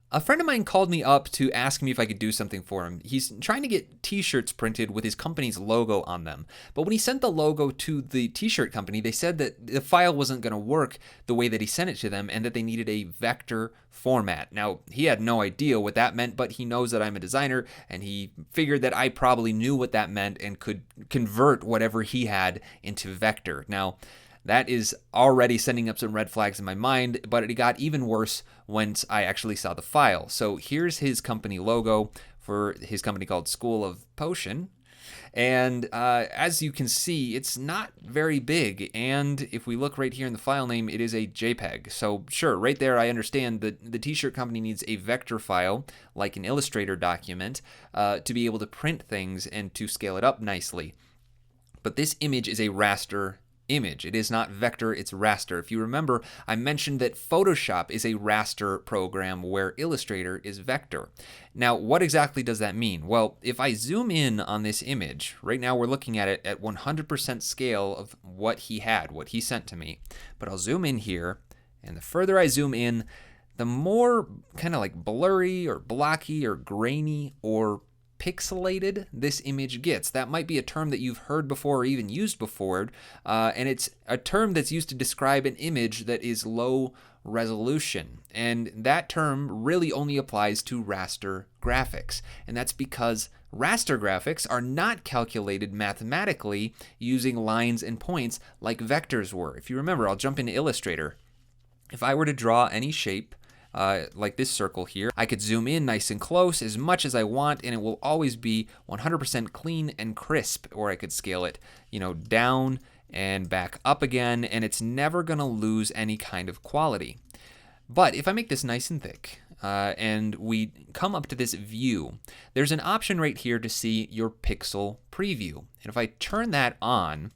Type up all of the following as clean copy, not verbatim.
A friend of mine called me up to ask me if I could do something for him. He's trying to get t-shirts printed with his company's logo on them. But when he sent the logo to the t-shirt company, they said that the file wasn't going to work the way that he sent it to them and that they needed a vector format. Now, he had no idea what that meant, but he knows that I'm a designer and he figured that I probably knew what that meant and could convert whatever he had into vector. Now, that is already sending up some red flags in my mind, but it got even worse once I actually saw the file. So here's his company logo for his company called School of Potion. And as you can see, it's not very big. And if we look right here in the file name, it is a JPEG. So sure, right there, I understand that the t-shirt company needs a vector file, like an Illustrator document, to be able to print things and to scale it up nicely. But this image is a raster image. It is not vector, it's raster. If you remember, I mentioned that Photoshop is a raster program where Illustrator is vector. Now, what exactly does that mean? Well, if I zoom in on this image, right now we're looking at it at 100% scale of what he had, what he sent to me. But I'll zoom in here, and the further I zoom in, the more kind of like blurry or blocky or grainy or pixelated this image gets. That might be a term that you've heard before or even used before, and it's a term that's used to describe an image that is low resolution. And that term really only applies to raster graphics. And that's because raster graphics are not calculated mathematically using lines and points like vectors were. If you remember, I'll jump into Illustrator. If I were to draw any shape, like this circle here, I could zoom in nice and close as much as I want, and it will always be 100% clean and crisp. Or I could scale it, down and back up again, and it's never going to lose any kind of quality. But if I make this nice and thick, and we come up to this view, there's an option right here to see your pixel preview. And if I turn that on,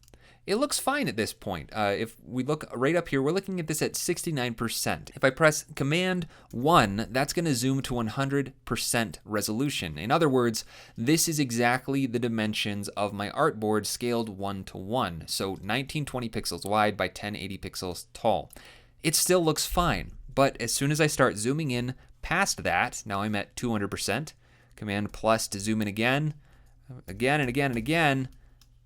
it looks fine at this point. If we look right up here, we're looking at this at 69%. If I press Command 1, that's going to zoom to 100% resolution. In other words, this is exactly the dimensions of my artboard scaled 1:1. So 1920 pixels wide by 1080 pixels tall. It still looks fine, but as soon as I start zooming in past that, now I'm at 200%. Command plus to zoom in again and again.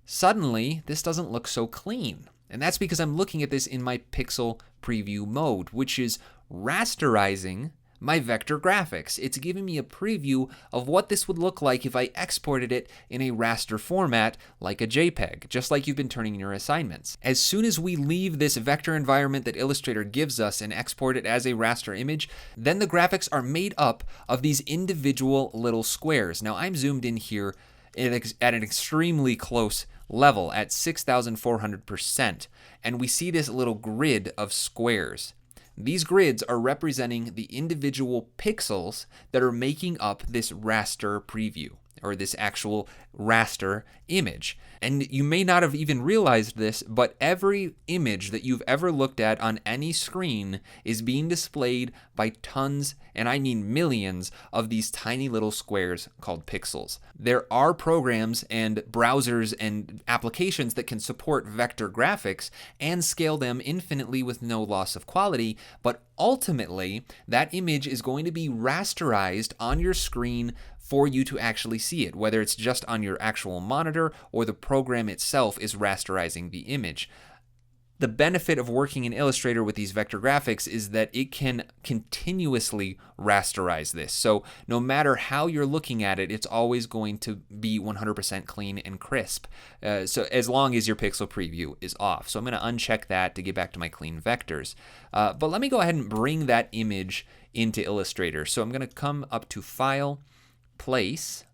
Suddenly, this doesn't look so clean. And that's because I'm looking at this in my pixel preview mode, which is rasterizing my vector graphics. It's giving me a preview of what this would look like if I exported it in a raster format like a JPEG, just like you've been turning in your assignments. As soon as we leave this vector environment that Illustrator gives us and export it as a raster image, then the graphics are made up of these individual little squares. Now I'm zoomed in here at an extremely close level at 6,400%, and we see this little grid of squares. These grids are representing the individual pixels that are making up this raster preview, or this actual raster image. And you may not have even realized this, but every image that you've ever looked at on any screen is being displayed by tons, and I mean millions, of these tiny little squares called pixels. There are programs and browsers and applications that can support vector graphics and scale them infinitely with no loss of quality, but ultimately, that image is going to be rasterized on your screen for you to actually see it, whether it's just on your actual monitor or the program itself is rasterizing the image. The benefit of working in Illustrator with these vector graphics is that it can continuously rasterize this. So no matter how you're looking at it, it's always going to be 100% clean and crisp. So as long as your pixel preview is off. So I'm going to uncheck that to get back to my clean vectors. But let me go ahead and bring that image into Illustrator. So I'm going to come up to File, Place,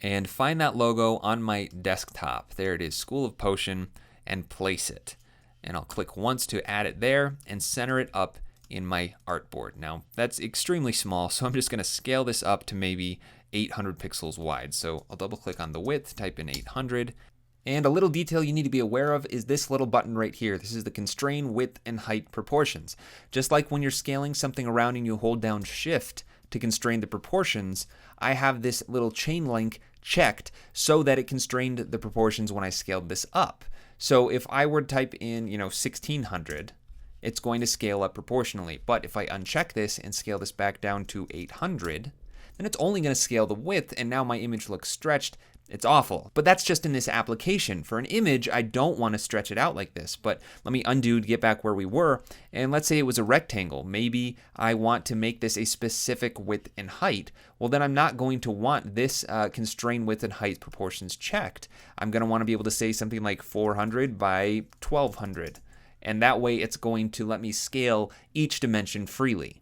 and find that logo on my desktop. There it is, School of Potion, and place it. And I'll click once to add it there and center it up in my artboard. Now, that's extremely small, so I'm just going to scale this up to maybe 800 pixels wide. So I'll double click on the width, type in 800. And a little detail you need to be aware of is this little button right here. This is the Constrain Width and Height Proportions. Just like when you're scaling something around and you hold down Shift to constrain the proportions, I have this little chain link checked so that it constrained the proportions when I scaled this up. So if I were to type in, 1600, it's going to scale up proportionally. But if I uncheck this and scale this back down to 800, then it's only going to scale the width, and now my image looks stretched. It's awful. But that's just in this application. For an image, I don't want to stretch it out like this. But let me undo to get back where we were. And let's say it was a rectangle. Maybe I want to make this a specific width and height. Well, then I'm not going to want this constrain width and height proportions checked. I'm going to want to be able to say something like 400 by 1200. And that way it's going to let me scale each dimension freely.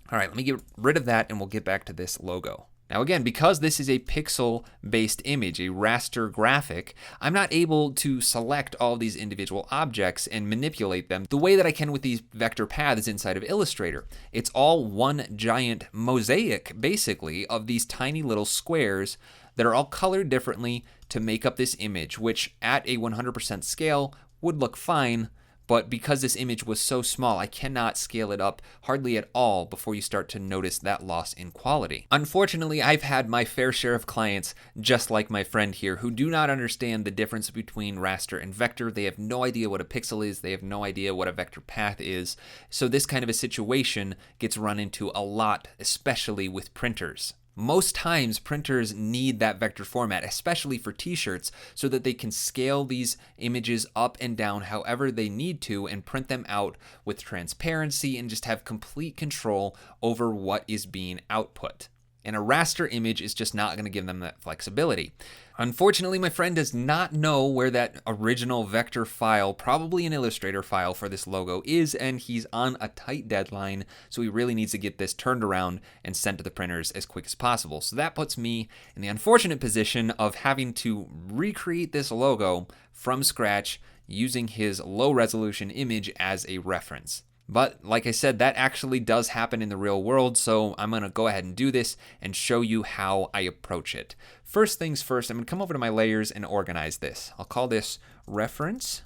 All right, let me get rid of that and we'll get back to this logo. Now again, because this is a pixel-based image, a raster graphic, I'm not able to select all these individual objects and manipulate them the way that I can with these vector paths inside of Illustrator. It's all one giant mosaic, basically, of these tiny little squares that are all colored differently to make up this image, which at a 100% scale would look fine. But because this image was so small, I cannot scale it up hardly at all before you start to notice that loss in quality. Unfortunately, I've had my fair share of clients, just like my friend here, who do not understand the difference between raster and vector. They have no idea what a pixel is. They have no idea what a vector path is. So this kind of a situation gets run into a lot, especially with printers. Most times printers need that vector format, especially for t-shirts, so that they can scale these images up and down however they need to and print them out with transparency and just have complete control over what is being output. And a raster image is just not going to give them that flexibility. Unfortunately, my friend does not know where that original vector file, probably an Illustrator file for this logo is, and he's on a tight deadline, so he really needs to get this turned around and sent to the printers as quick as possible. So that puts me in the unfortunate position of having to recreate this logo from scratch using his low resolution image as a reference. But like I said, that actually does happen in the real world, so I'm going to go ahead and do this and show you how I approach it. First things first, I'm going to come over to my layers and organize this. I'll call this reference,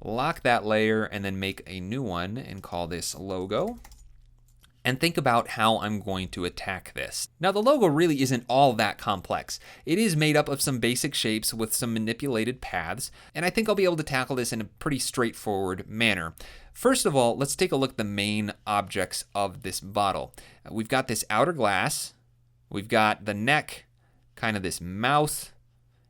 lock that layer, and then make a new one and call this logo. And think about how I'm going to attack this. Now the logo really isn't all that complex. It is made up of some basic shapes with some manipulated paths, and I think I'll be able to tackle this in a pretty straightforward manner. First of all, let's take a look at the main objects of this bottle. We've got this outer glass, we've got the neck, kind of this mouth,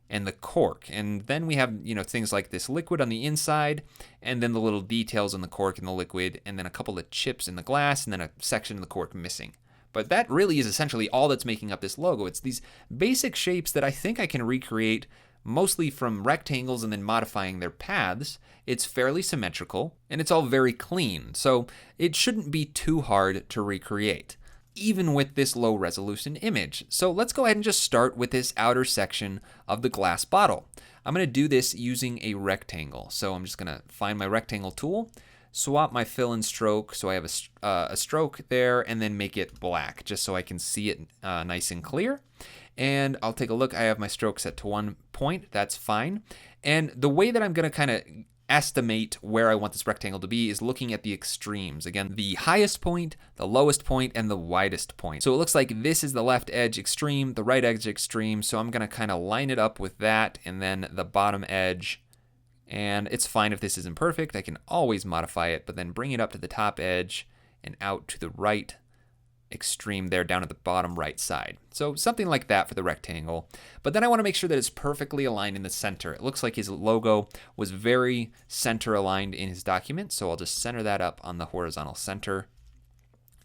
and the cork. And then we have, things like this liquid on the inside, and then the little details on the cork and the liquid, and then a couple of chips in the glass, and then a section of the cork missing. But that really is essentially all that's making up this logo. It's these basic shapes that I think I can recreate mostly from rectangles and then modifying their paths. It's fairly symmetrical, and it's all very clean, so it shouldn't be too hard to recreate, even with this low resolution image. So let's go ahead and just start with this outer section of the glass bottle. I'm going to do this using a rectangle. So I'm just going to find my rectangle tool, swap my fill and stroke so I have a stroke there, and then make it black just so I can see it nice and clear. And I'll take a look. I have my stroke set to 1 point. That's fine. And the way that I'm going to kind of estimate where I want this rectangle to be is looking at the extremes. Again, the highest point, the lowest point, and the widest point. So it looks like this is the left edge extreme, the right edge extreme. So I'm going to kind of line it up with that, and then the bottom edge. And it's fine if this isn't perfect. I can always modify it, but then bring it up to the top edge and out to the right extreme there down at the bottom right side. So something like that for the rectangle. But then I want to make sure that it's perfectly aligned in the center. It looks like his logo was very center aligned in his document, so I'll just center that up on the horizontal center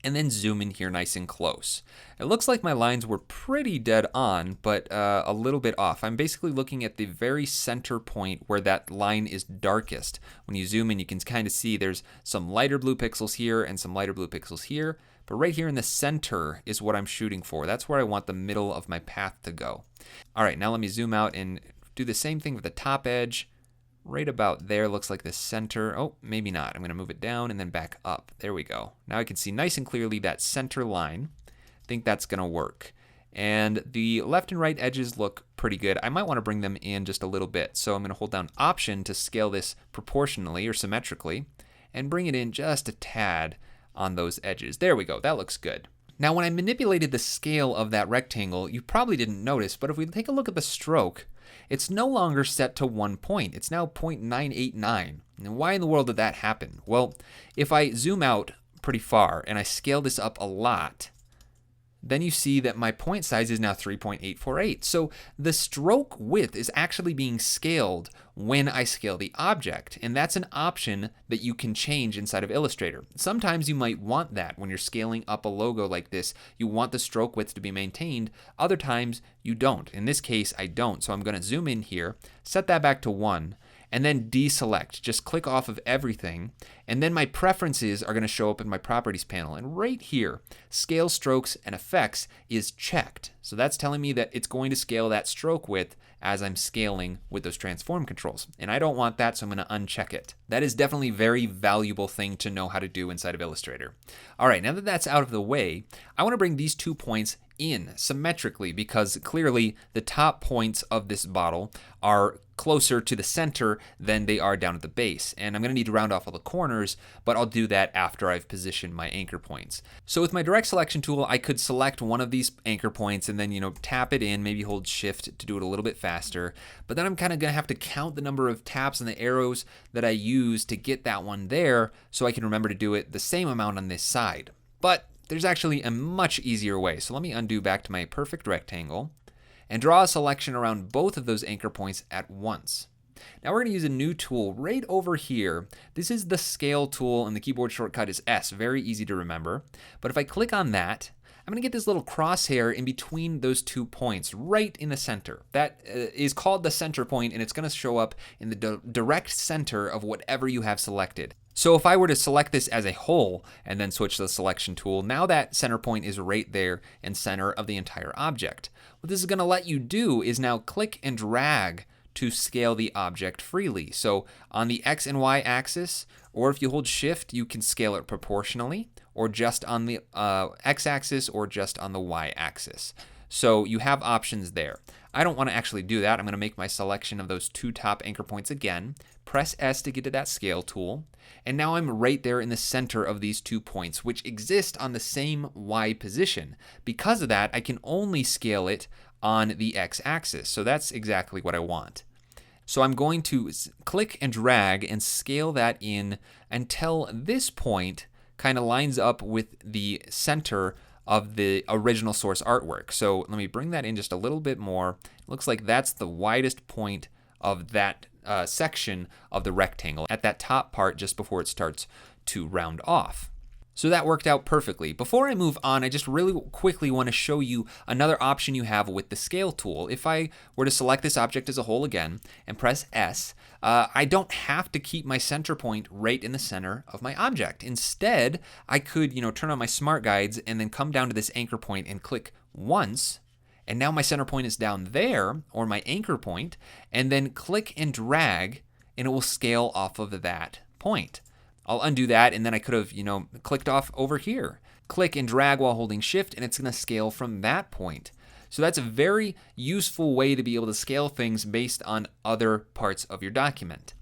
and then zoom in here nice and close. It looks like my lines were pretty dead on, but a little bit off. I'm basically looking at the very center point where that line is darkest. When you zoom in, you can kind of see there's some lighter blue pixels here and some lighter blue pixels here. But right here in the center is what I'm shooting for. That's where I want the middle of my path to go. All right, now let me zoom out and do the same thing with the top edge. Right about there looks like the center. Oh, maybe not. I'm going to move it down and then back up. There we go. Now I can see nice and clearly that center line. I think that's going to work. And the left and right edges look pretty good. I might want to bring them in just a little bit. So I'm going to hold down Option to scale this proportionally or symmetrically and bring it in just a tad on those edges. There we go. That looks good. Now, when I manipulated the scale of that rectangle, you probably didn't notice, but if we take a look at the stroke, it's no longer set to 1 point. It's now 0.989. And why in the world did that happen? Well, if I zoom out pretty far and I scale this up a lot, then you see that my point size is now 3.848. So the stroke width is actually being scaled when I scale the object, and that's an option that you can change inside of Illustrator. Sometimes you might want that when you're scaling up a logo like this. You want the stroke width to be maintained. Other times you don't. In this case, I don't. So I'm going to zoom in here, set that back to 1, and then deselect. Just click off of everything, and then my preferences are going to show up in my properties panel. And right here, scale strokes and effects is checked. So that's telling me that it's going to scale that stroke width as I'm scaling with those transform controls. And I don't want that, so I'm going to uncheck it. That is definitely a very valuable thing to know how to do inside of Illustrator. All right, now that that's out of the way, I want to bring these 2 points in symmetrically, because clearly the top points of this bottle are closer to the center than they are down at the base. And I'm going to need to round off all the corners, but I'll do that after I've positioned my anchor points. So with my direct selection tool, I could select one of these anchor points and then, tap it in, maybe hold shift to do it a little bit faster. But then I'm kind of going to have to count the number of taps on the arrows that I use to get that one there, so I can remember to do it the same amount on this side. But there's actually a much easier way. So let me undo back to my perfect rectangle and draw a selection around both of those anchor points at once. Now we're going to use a new tool right over here. This is the scale tool, and the keyboard shortcut is S. Very easy to remember. But if I click on that, I'm going to get this little crosshair in between those 2 points, right in the center. That is called the center point, and it's going to show up in the direct center of whatever you have selected. So if I were to select this as a whole and then switch to the selection tool, now that center point is right there in center of the entire object. What this is going to let you do is now click and drag to scale the object freely. So on the X and Y axis, or if you hold shift, you can scale it proportionally, or just on the X axis, or just on the Y axis. So you have options there. I don't want to actually do that. I'm going to make my selection of those 2 top anchor points again, press S to get to that scale tool, and now I'm right there in the center of these 2 points, which exist on the same Y position. Because of that, I can only scale it on the X axis. So that's exactly what I want. So I'm going to click and drag and scale that in until this point kind of lines up with the center of the original source artwork. So let me bring that in just a little bit more. It looks like that's the widest point of that section of the rectangle at that top part just before it starts to round off. So that worked out perfectly. Before I move on, I just really quickly want to show you another option you have with the scale tool. If I were to select this object as a whole again and press S, I don't have to keep my center point right in the center of my object. Instead, I could, turn on my smart guides and then come down to this anchor point and click once. And now my center point is down there, or my anchor point, and then click and drag, and it will scale off of that point. I'll undo that, and then I could have, clicked off over here. Click and drag while holding shift, and it's going to scale from that point. So that's a very useful way to be able to scale things based on other parts of your document.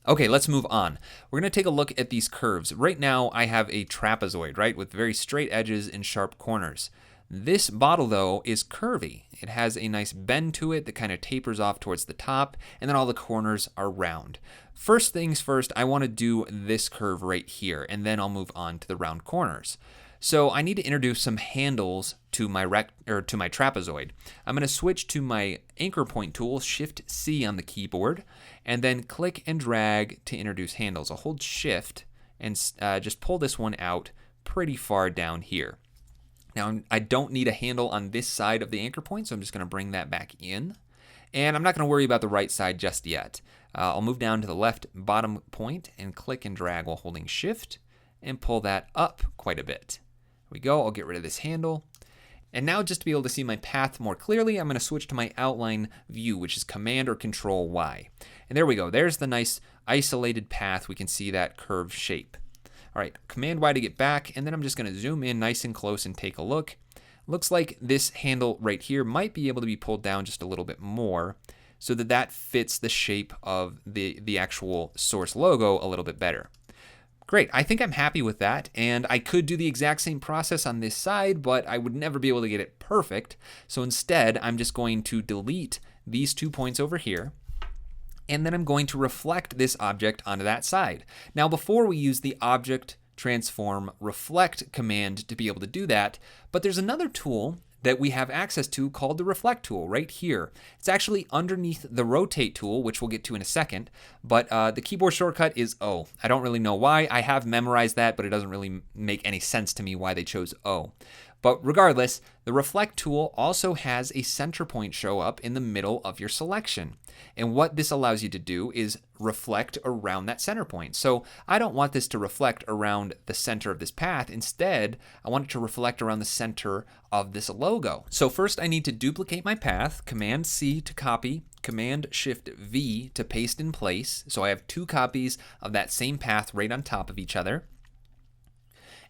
Okay, let's move on. We're going to take a look at these curves. Right now, I have a trapezoid, right, with very straight edges and sharp corners. This bottle, though, is curvy. It has a nice bend to it that kind of tapers off towards the top, and then all the corners are round. First things first, I want to do this curve right here, and then I'll move on to the round corners. So I need to introduce some handles to my trapezoid. I'm going to switch to my anchor point tool, Shift C on the keyboard, and then click and drag to introduce handles. I'll hold Shift and just pull this one out pretty far down here. Now, I don't need a handle on this side of the anchor point, so I'm just going to bring that back in. And I'm not going to worry about the right side just yet. I'll move down to the left bottom point and click and drag while holding Shift and pull that up quite a bit. There we go. I'll get rid of this handle. And now, just to be able to see my path more clearly, I'm going to switch to my outline view, which is Command or Control Y. And there we go. There's the nice isolated path. We can see that curved shape. All right, Command Y to get back, and then I'm just going to zoom in nice and close and take a look. Looks like this handle right here might be able to be pulled down just a little bit more so that that fits the shape of the actual source logo a little bit better. Great, I think I'm happy with that, and I could do the exact same process on this side, but I would never be able to get it perfect. So instead, I'm just going to delete these 2 points over here, and then I'm going to reflect this object onto that side. Now, before we use the object transform reflect command to be able to do that, but there's another tool that we have access to called the reflect tool right here. It's actually underneath the rotate tool, which we'll get to in a second, but the keyboard shortcut is O. I don't really know why. I have memorized that, but it doesn't really make any sense to me why they chose O. But regardless, the reflect tool also has a center point show up in the middle of your selection. And what this allows you to do is reflect around that center point. So I don't want this to reflect around the center of this path. Instead, I want it to reflect around the center of this logo. So first I need to duplicate my path, Command C to copy, Command Shift V to paste in place. So I have 2 copies of that same path right on top of each other.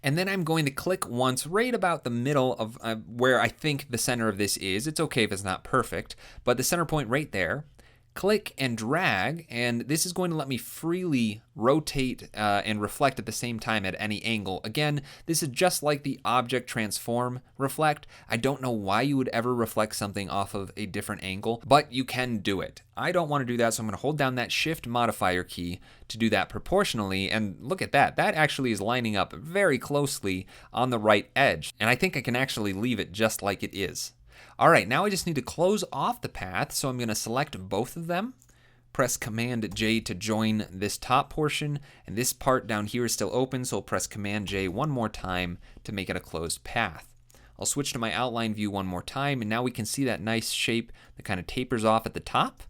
And then I'm going to click once right about the middle of where I think the center of this is. It's okay if it's not perfect, but the center point right there. Click and drag, and this is going to let me freely rotate and reflect at the same time at any angle. Again, this is just like the object transform reflect. I don't know why you would ever reflect something off of a different angle, but you can do it. I don't want to do that, so I'm going to hold down that shift modifier key to do that proportionally, and look at that. That actually is lining up very closely on the right edge, and I think I can actually leave it just like it is. All right, now I just need to close off the path, so I'm going to select both of them, press Command J to join this top portion, and this part down here is still open, so I'll press Command J one more time to make it a closed path. I'll switch to my outline view one more time, and now we can see that nice shape that kind of tapers off at the top,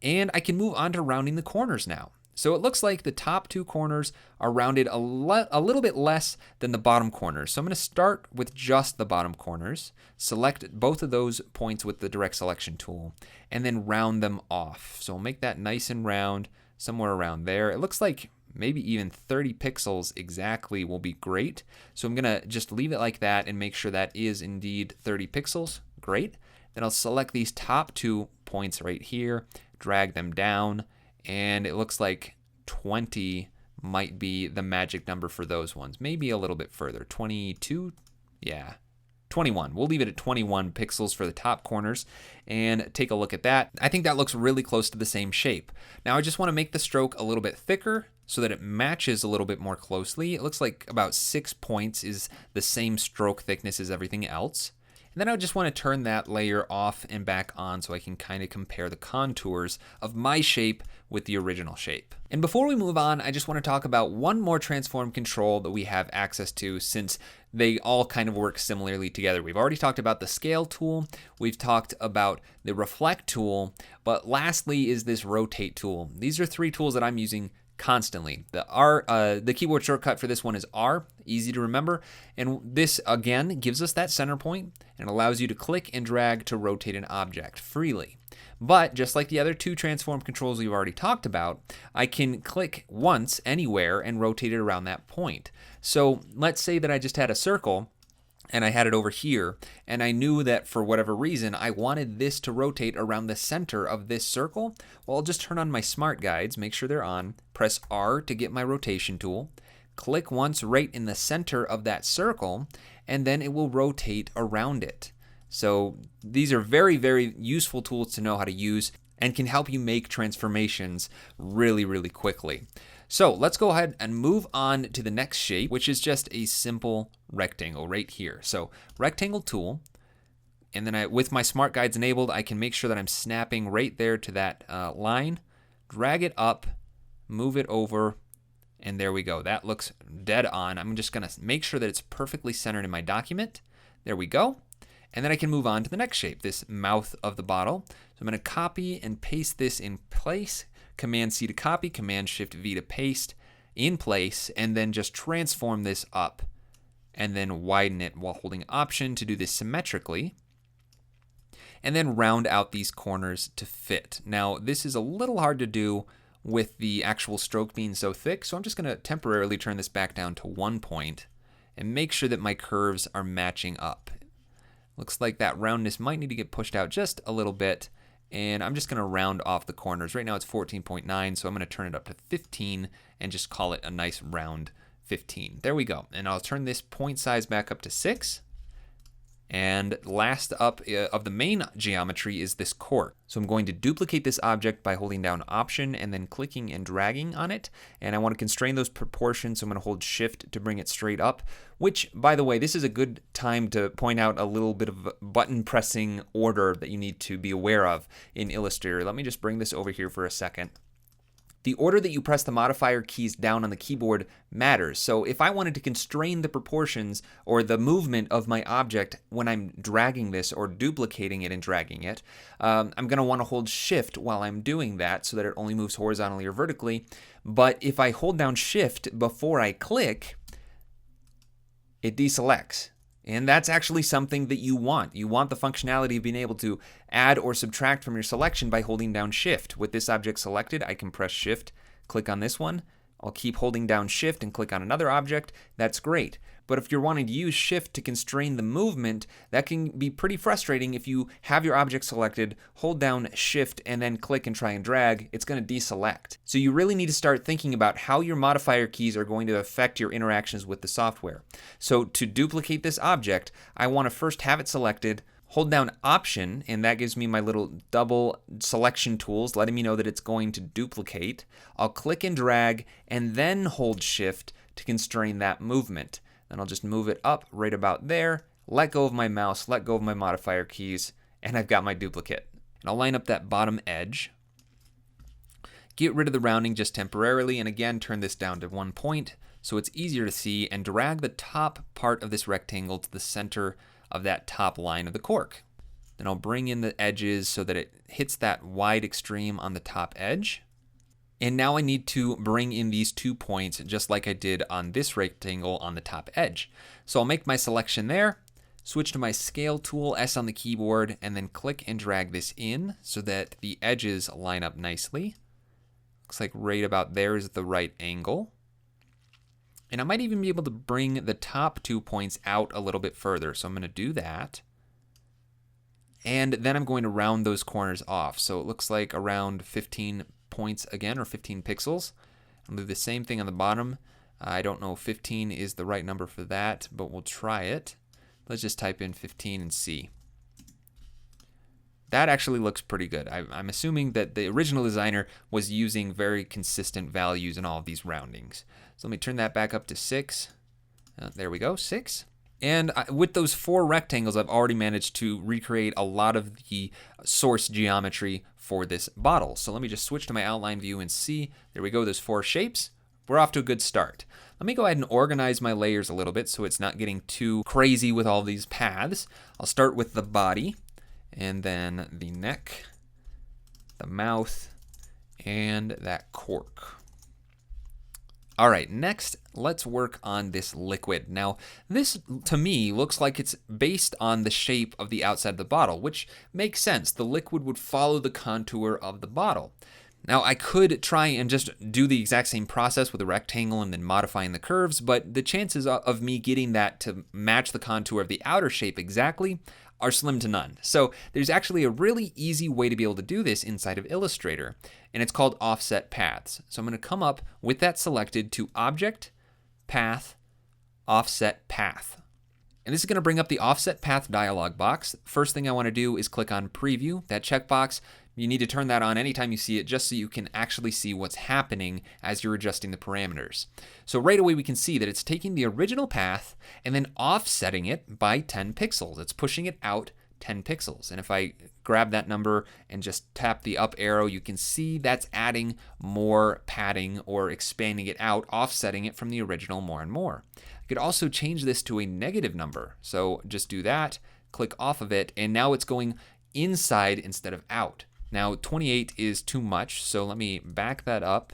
and I can move on to rounding the corners now. So it looks like the top 2 corners are rounded a little bit less than the bottom corners. So I'm going to start with just the bottom corners, select both of those points with the direct selection tool, and then round them off. So we'll make that nice and round somewhere around there. It looks like maybe even 30 pixels exactly will be great. So I'm going to just leave it like that and make sure that is indeed 30 pixels. Great. Then I'll select these top 2 points right here, drag them down, and it looks like 20 might be the magic number for those ones. Maybe a little bit further. 22? Yeah. 21. We'll leave it at 21 pixels for the top corners and take a look at that. I think that looks really close to the same shape. Now I just want to make the stroke a little bit thicker so that it matches a little bit more closely. It looks like about 6 points is the same stroke thickness as everything else. And then I just want to turn that layer off and back on so I can kind of compare the contours of my shape with the original shape. And before we move on, I just want to talk about one more transform control that we have access to, since they all kind of work similarly together. We've already talked about the scale tool, we've talked about the reflect tool, but lastly is this rotate tool. These are 3 tools that I'm using constantly. The keyboard shortcut for this one is R, easy to remember, and this again gives us that center point and allows you to click and drag to rotate an object freely. But just like the other 2 transform controls we've already talked about, I can click once anywhere and rotate it around that point. So let's say that I just had a circle and I had it over here, and I knew that for whatever reason I wanted this to rotate around the center of this circle. Well, I'll just turn on my smart guides, make sure they're on, press R to get my rotation tool, click once right in the center of that circle, and then it will rotate around it. So these are very, very useful tools to know how to use and can help you make transformations really, really quickly. So let's go ahead and move on to the next shape, which is just a simple rectangle right here. So rectangle tool, and then with my smart guides enabled, I can make sure that I'm snapping right there to that line, drag it up, move it over, and there we go. That looks dead on. I'm just gonna make sure that it's perfectly centered in my document. There we go. And then I can move on to the next shape, this mouth of the bottle. So I'm gonna copy and paste this in place. Command C to copy, Command Shift V to paste in place, and then just transform this up and then widen it while holding Option to do this symmetrically, and then round out these corners to fit. Now this is a little hard to do with the actual stroke being so thick, so I'm just going to temporarily turn this back down to 1 point and make sure that my curves are matching up. Looks like that roundness might need to get pushed out just a little bit, and I'm just going to round off the corners. Right now it's 14.9, so I'm going to turn it up to 15 and just call it a nice round 15. There we go. And I'll turn this point size back up to 6. And last up of the main geometry is this cork. So I'm going to duplicate this object by holding down Option and then clicking and dragging on it. And I want to constrain those proportions, so I'm going to hold Shift to bring it straight up, which, by the way, this is a good time to point out a little bit of button pressing order that you need to be aware of in Illustrator. Let me just bring this over here for a second. The order that you press the modifier keys down on the keyboard matters. So if I wanted to constrain the proportions or the movement of my object when I'm dragging this or duplicating it and dragging it, I'm going to want to hold Shift while I'm doing that so that it only moves horizontally or vertically. But if I hold down Shift before I click, it deselects. And that's actually something that you want. You want the functionality of being able to add or subtract from your selection by holding down Shift. With this object selected, I can press Shift, click on this one. I'll keep holding down Shift and click on another object. That's great. But if you're wanting to use Shift to constrain the movement, that can be pretty frustrating. If you have your object selected, hold down Shift and then click and try and drag, it's going to deselect. So you really need to start thinking about how your modifier keys are going to affect your interactions with the software. So to duplicate this object, I want to first have it selected, hold down Option, and that gives me my little double selection tools, letting me know that it's going to duplicate. I'll click and drag, and then hold Shift to constrain that movement. Then I'll just move it up right about there, let go of my mouse, let go of my modifier keys, and I've got my duplicate. And I'll line up that bottom edge. Get rid of the rounding just temporarily, and again, turn this down to 1 point so it's easier to see, and drag the top part of this rectangle to the center of that top line of the cork. Then I'll bring in the edges so that it hits that wide extreme on the top edge. And now I need to bring in these 2 points just like I did on this rectangle on the top edge. So I'll make my selection there, switch to my scale tool, S on the keyboard, and then click and drag this in so that the edges line up nicely. Looks like right about there is the right angle. And I might even be able to bring the top 2 points out a little bit further. So I'm going to do that. And then I'm going to round those corners off. So it looks like around 15 points again, or 15 pixels. I'll do the same thing on the bottom. I don't know if 15 is the right number for that, but we'll try it. Let's just type in 15 and see. That actually looks pretty good. I'm assuming that the original designer was using very consistent values in all of these roundings. So let me turn that back up to 6. There we go, 6. And with those 4 rectangles, I've already managed to recreate a lot of the source geometry for this bottle. So let me just switch to my outline view and see. There we go, those 4 shapes. We're off to a good start. Let me go ahead and organize my layers a little bit so it's not getting too crazy with all these paths. I'll start with the body, and then the neck, the mouth, and that cork. All right, next, let's work on this liquid. Now, this, to me, looks like it's based on the shape of the outside of the bottle, which makes sense. The liquid would follow the contour of the bottle. Now, I could try and just do the exact same process with a rectangle and then modifying the curves, but the chances of me getting that to match the contour of the outer shape exactly are slim to none. So there's actually a really easy way to be able to do this inside of Illustrator, and it's called offset paths. So I'm going to come up with that selected to Object, Path, Offset Path. And this is going to bring up the Offset Path dialog box. First thing I want to do is click on Preview, that checkbox. You need to turn that on anytime you see it just so you can actually see what's happening as you're adjusting the parameters. So right away we can see that it's taking the original path and then offsetting it by 10 pixels. It's pushing it out 10 pixels. And if I grab that number and just tap the up arrow, you can see that's adding more padding or expanding it out, offsetting it from the original more and more. I could also change this to a negative number. So just do that, click off of it, and now it's going inside instead of out. Now 28 is too much, so let me back that up.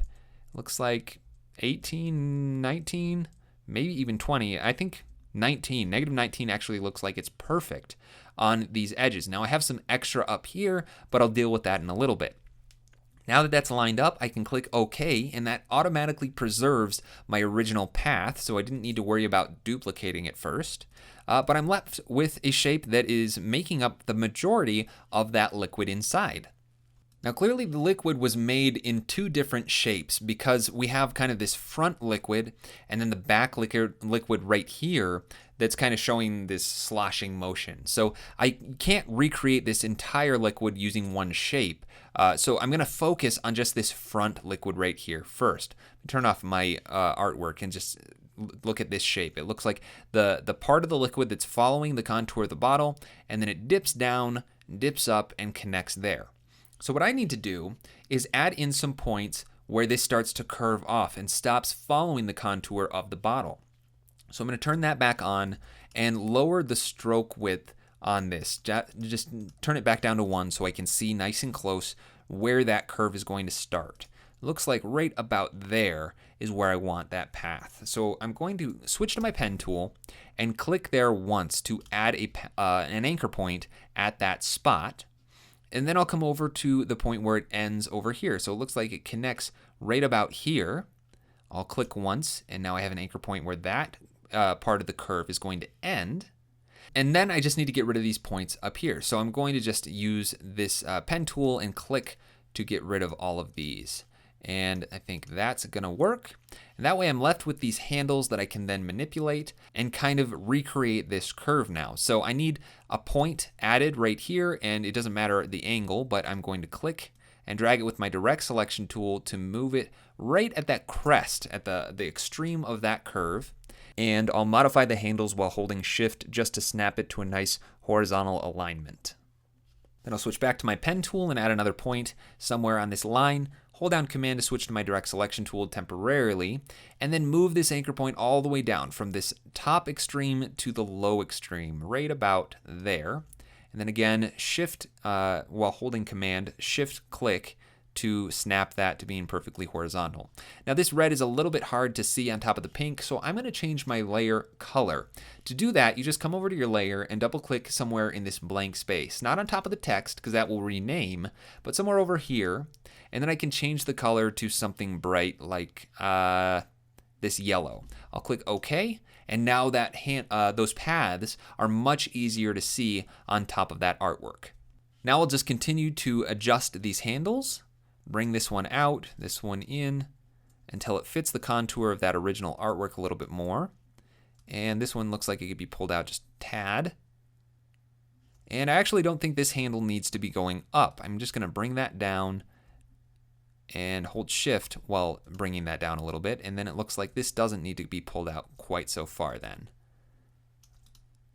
Looks like 18, 19, maybe even 20. I think 19, negative 19 actually looks like it's perfect on these edges. Now I have some extra up here, but I'll deal with that in a little bit. Now that that's lined up, I can click OK, and that automatically preserves my original path, so I didn't need to worry about duplicating it first. But I'm left with a shape that is making up the majority of that liquid inside. Now, clearly the liquid was made in two different shapes because we have kind of this front liquid and then the back liquid right here that's kind of showing this sloshing motion. So I can't recreate this entire liquid using one shape. So I'm going to focus on just this front liquid right here first. Turn off my artwork and just look at this shape. It looks like the part of the liquid that's following the contour of the bottle, and then it dips down, dips up, and connects there. So what I need to do is add in some points where this starts to curve off and stops following the contour of the bottle. So I'm going to turn that back on and lower the stroke width on this. Just turn it back down to 1 so I can see nice and close where that curve is going to start. It looks like right about there is where I want that path. So I'm going to switch to my pen tool and click there once to add an anchor point at that spot. And then I'll come over to the point where it ends over here. So it looks like it connects right about here. I'll click once, and now I have an anchor point where that part of the curve is going to end. And then I just need to get rid of these points up here. So I'm going to just use this pen tool and click to get rid of all of these. And I think that's going to work. And that way I'm left with these handles that I can then manipulate and kind of recreate this curve now. So I need a point added right here, and it doesn't matter the angle, but I'm going to click and drag it with my direct selection tool to move it right at that crest, at the extreme of that curve. And I'll modify the handles while holding shift just to snap it to a nice horizontal alignment. Then I'll switch back to my pen tool and add another point somewhere on this line. Hold down Command to switch to my direct selection tool temporarily, and then move this anchor point all the way down from this top extreme to the low extreme, right about there. And then again, shift, while holding Command, shift click to snap that to being perfectly horizontal. Now this red is a little bit hard to see on top of the pink, so I'm going to change my layer color. To do that, you just come over to your layer and double click somewhere in this blank space. Not on top of the text, because that will rename, but somewhere over here. And then I can change the color to something bright like this yellow. I'll click OK, and now that those paths are much easier to see on top of that artwork. Now I'll just continue to adjust these handles, bring this one out, this one in, until it fits the contour of that original artwork a little bit more. And this one looks like it could be pulled out just a tad. And I actually don't think this handle needs to be going up. I'm just going to bring that down and hold shift while bringing that down a little bit, and then it looks like this doesn't need to be pulled out quite so far then.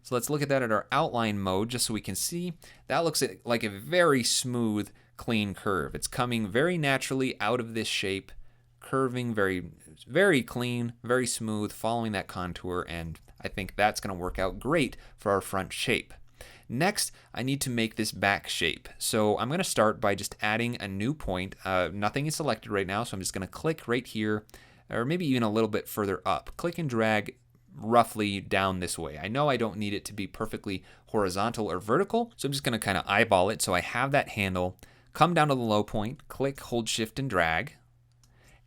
So let's look at that at our outline mode just so we can see. That looks like a very smooth, clean curve. It's coming very naturally out of this shape, curving very, very clean, very smooth, following that contour, and I think that's going to work out great for our front shape. Next, I need to make this back shape. So I'm going to start by just adding a new point. Nothing is selected right now, so I'm just going to click right here, or maybe even a little bit further up. Click and drag roughly down this way. I know I don't need it to be perfectly horizontal or vertical, so I'm just going to kind of eyeball it so I have that handle. Come down to the low point, click, hold shift and drag,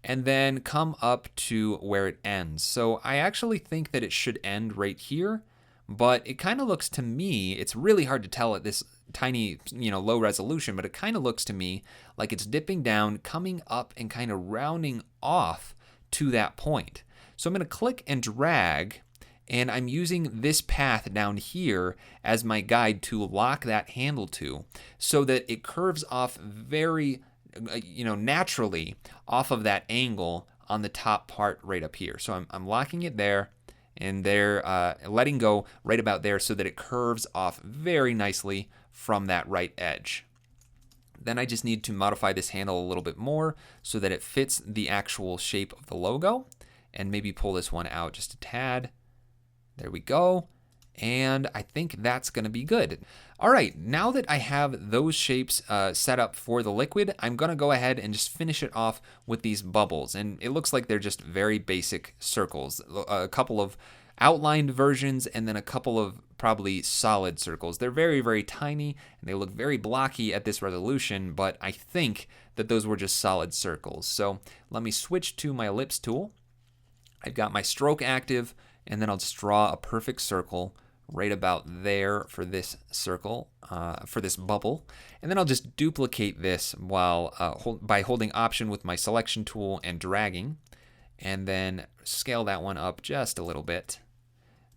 and then come up to where it ends. So I actually think that it should end right here. But it kind of looks to me, it's really hard to tell at this tiny, low resolution, but it kind of looks to me like it's dipping down, coming up, and kind of rounding off to that point. So I'm going to click and drag, and I'm using this path down here as my guide to lock that handle to, so that it curves off very, naturally off of that angle on the top part right up here. So I'm locking it there. And they're letting go right about there so that it curves off very nicely from that right edge. Then I just need to modify this handle a little bit more so that it fits the actual shape of the logo, and maybe pull this one out just a tad. There we go. And I think that's going to be good. All right, now that I have those shapes set up for the liquid, I'm going to go ahead and just finish it off with these bubbles. And it looks like they're just very basic circles. A couple of outlined versions and then a couple of probably solid circles. They're very, very tiny and they look very blocky at this resolution, but I think that those were just solid circles. So let me switch to my ellipse tool. I've got my stroke active, and then I'll just draw a perfect circle right about there for this circle, for this bubble. And then I'll just duplicate this while by holding Option with my selection tool and dragging, and then scale that one up just a little bit.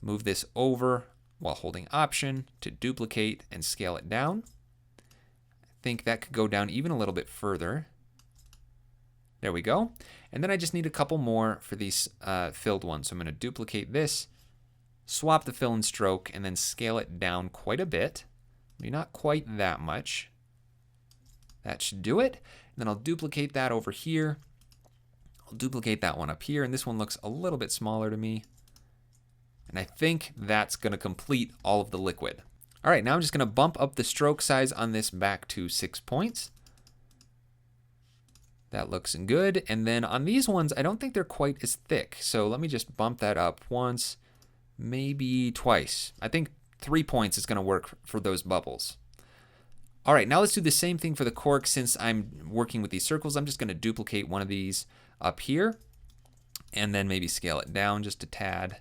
Move this over while holding Option to duplicate and scale it down. I think that could go down even a little bit further. There we go. And then I just need a couple more for these filled ones. So I'm going to duplicate this, swap the fill and stroke, and then scale it down quite a bit. Maybe not quite that much. That should do it. And then I'll duplicate that over here. I'll duplicate that one up here, and this one looks a little bit smaller to me. And I think that's going to complete all of the liquid. All right, now I'm just going to bump up the stroke size on this back to 6 points. That looks good. And then on these ones, I don't think they're quite as thick. So let me just bump that up once, maybe twice. I think 3 points is going to work for those bubbles. All right, now let's do the same thing for the cork. Since I'm working with these circles, I'm just going to duplicate one of these up here and then maybe scale it down just a tad.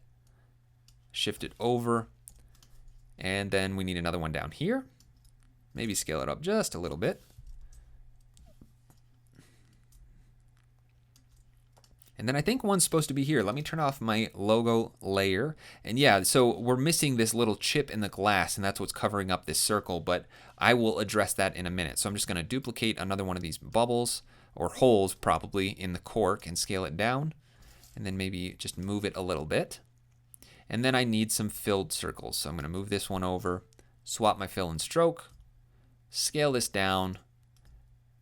Shift it over. And then we need another one down here. Maybe scale it up just a little bit. And then I think one's supposed to be here. Let me turn off my logo layer. And yeah, so we're missing this little chip in the glass, and that's what's covering up this circle, but I will address that in a minute. So I'm just gonna duplicate another one of these bubbles, or holes probably, in the cork and scale it down. And then maybe just move it a little bit. And then I need some filled circles. So I'm gonna move this one over, swap my fill and stroke, scale this down,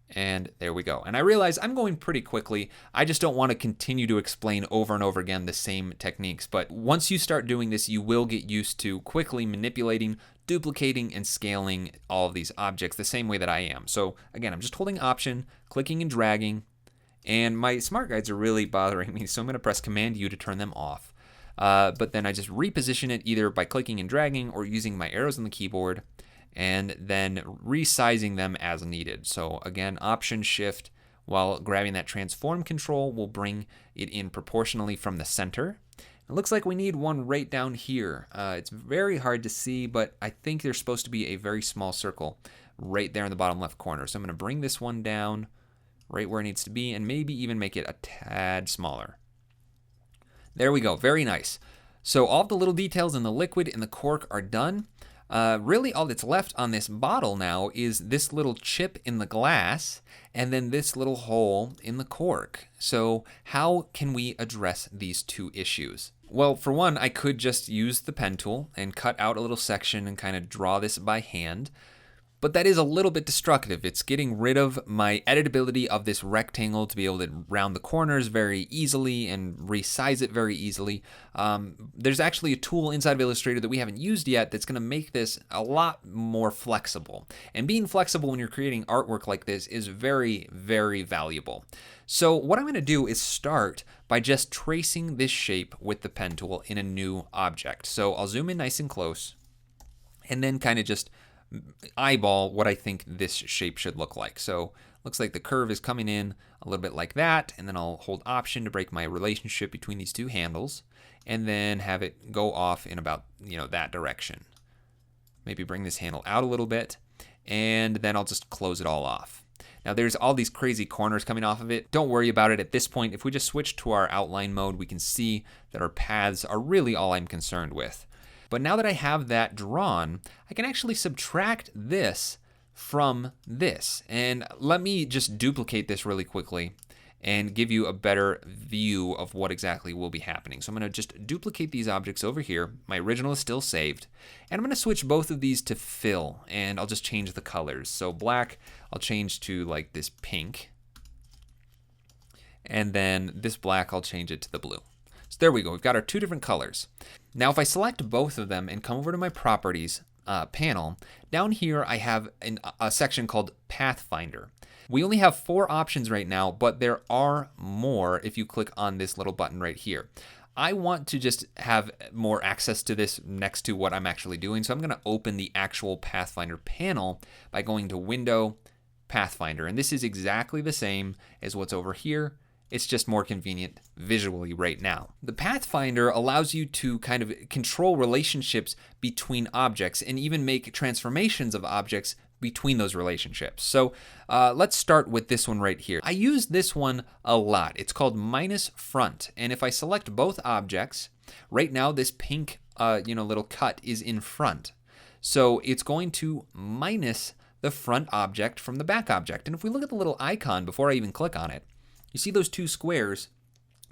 and there we go. And I realize I'm going pretty quickly. I just don't want to continue to explain over and over again the same techniques. But once you start doing this, you will get used to quickly manipulating, duplicating, and scaling all of these objects the same way that I am. So again, I'm just holding Option, clicking and dragging, and my smart guides are really bothering me. So I'm going to press Command U to turn them off. But then I just reposition it either by clicking and dragging or using my arrows on the keyboard, and then resizing them as needed. So again, Option Shift while grabbing that transform control will bring it in proportionally from the center. It looks like we need one right down here. It's very hard to see, but I think there's supposed to be a very small circle right there in the bottom left corner. So I'm going to bring this one down right where it needs to be and maybe even make it a tad smaller. There we go, very nice. So all the little details in the liquid and the cork are done. Really all that's left on this bottle now is this little chip in the glass and then this little hole in the cork. So how can we address these two issues? Well, for one, I could just use the pen tool and cut out a little section and kind of draw this by hand. But that is a little bit destructive. It's getting rid of my editability of this rectangle to be able to round the corners very easily and resize it very easily. There's actually a tool inside of Illustrator that we haven't used yet that's going to make this a lot more flexible. And being flexible when you're creating artwork like this is very, very valuable. So what I'm going to do is start by just tracing this shape with the pen tool in a new object. So I'll zoom in nice and close and then kind of just eyeball what I think this shape should look like. So looks like the curve is coming in a little bit like that, and then I'll hold Option to break my relationship between these two handles and then have it go off in about, that direction. Maybe bring this handle out a little bit, and then I'll just close it all off. Now there's all these crazy corners coming off of it. Don't worry about it at this point. If we just switch to our outline mode, we can see that our paths are really all I'm concerned with. But now that I have that drawn, I can actually subtract this from this. And let me just duplicate this really quickly and give you a better view of what exactly will be happening. So I'm going to just duplicate these objects over here. My original is still saved. And I'm going to switch both of these to fill, and I'll just change the colors. So black, I'll change to like this pink. And then this black, I'll change it to the blue. So there we go, we've got our two different colors. Now if I select both of them and come over to my properties panel, down here I have a section called Pathfinder. We only have 4 options right now, but there are more if you click on this little button right here. I want to just have more access to this next to what I'm actually doing, so I'm going to open the actual Pathfinder panel by going to Window, Pathfinder, and this is exactly the same as what's over here It's just more convenient visually right now. The Pathfinder allows you to kind of control relationships between objects and even make transformations of objects between those relationships. So let's start with this one right here. I use this one a lot. It's called minus front. And if I select both objects, right now this pink little cut is in front. So it's going to minus the front object from the back object. And if we look at the little icon before I even click on it, you see those two squares.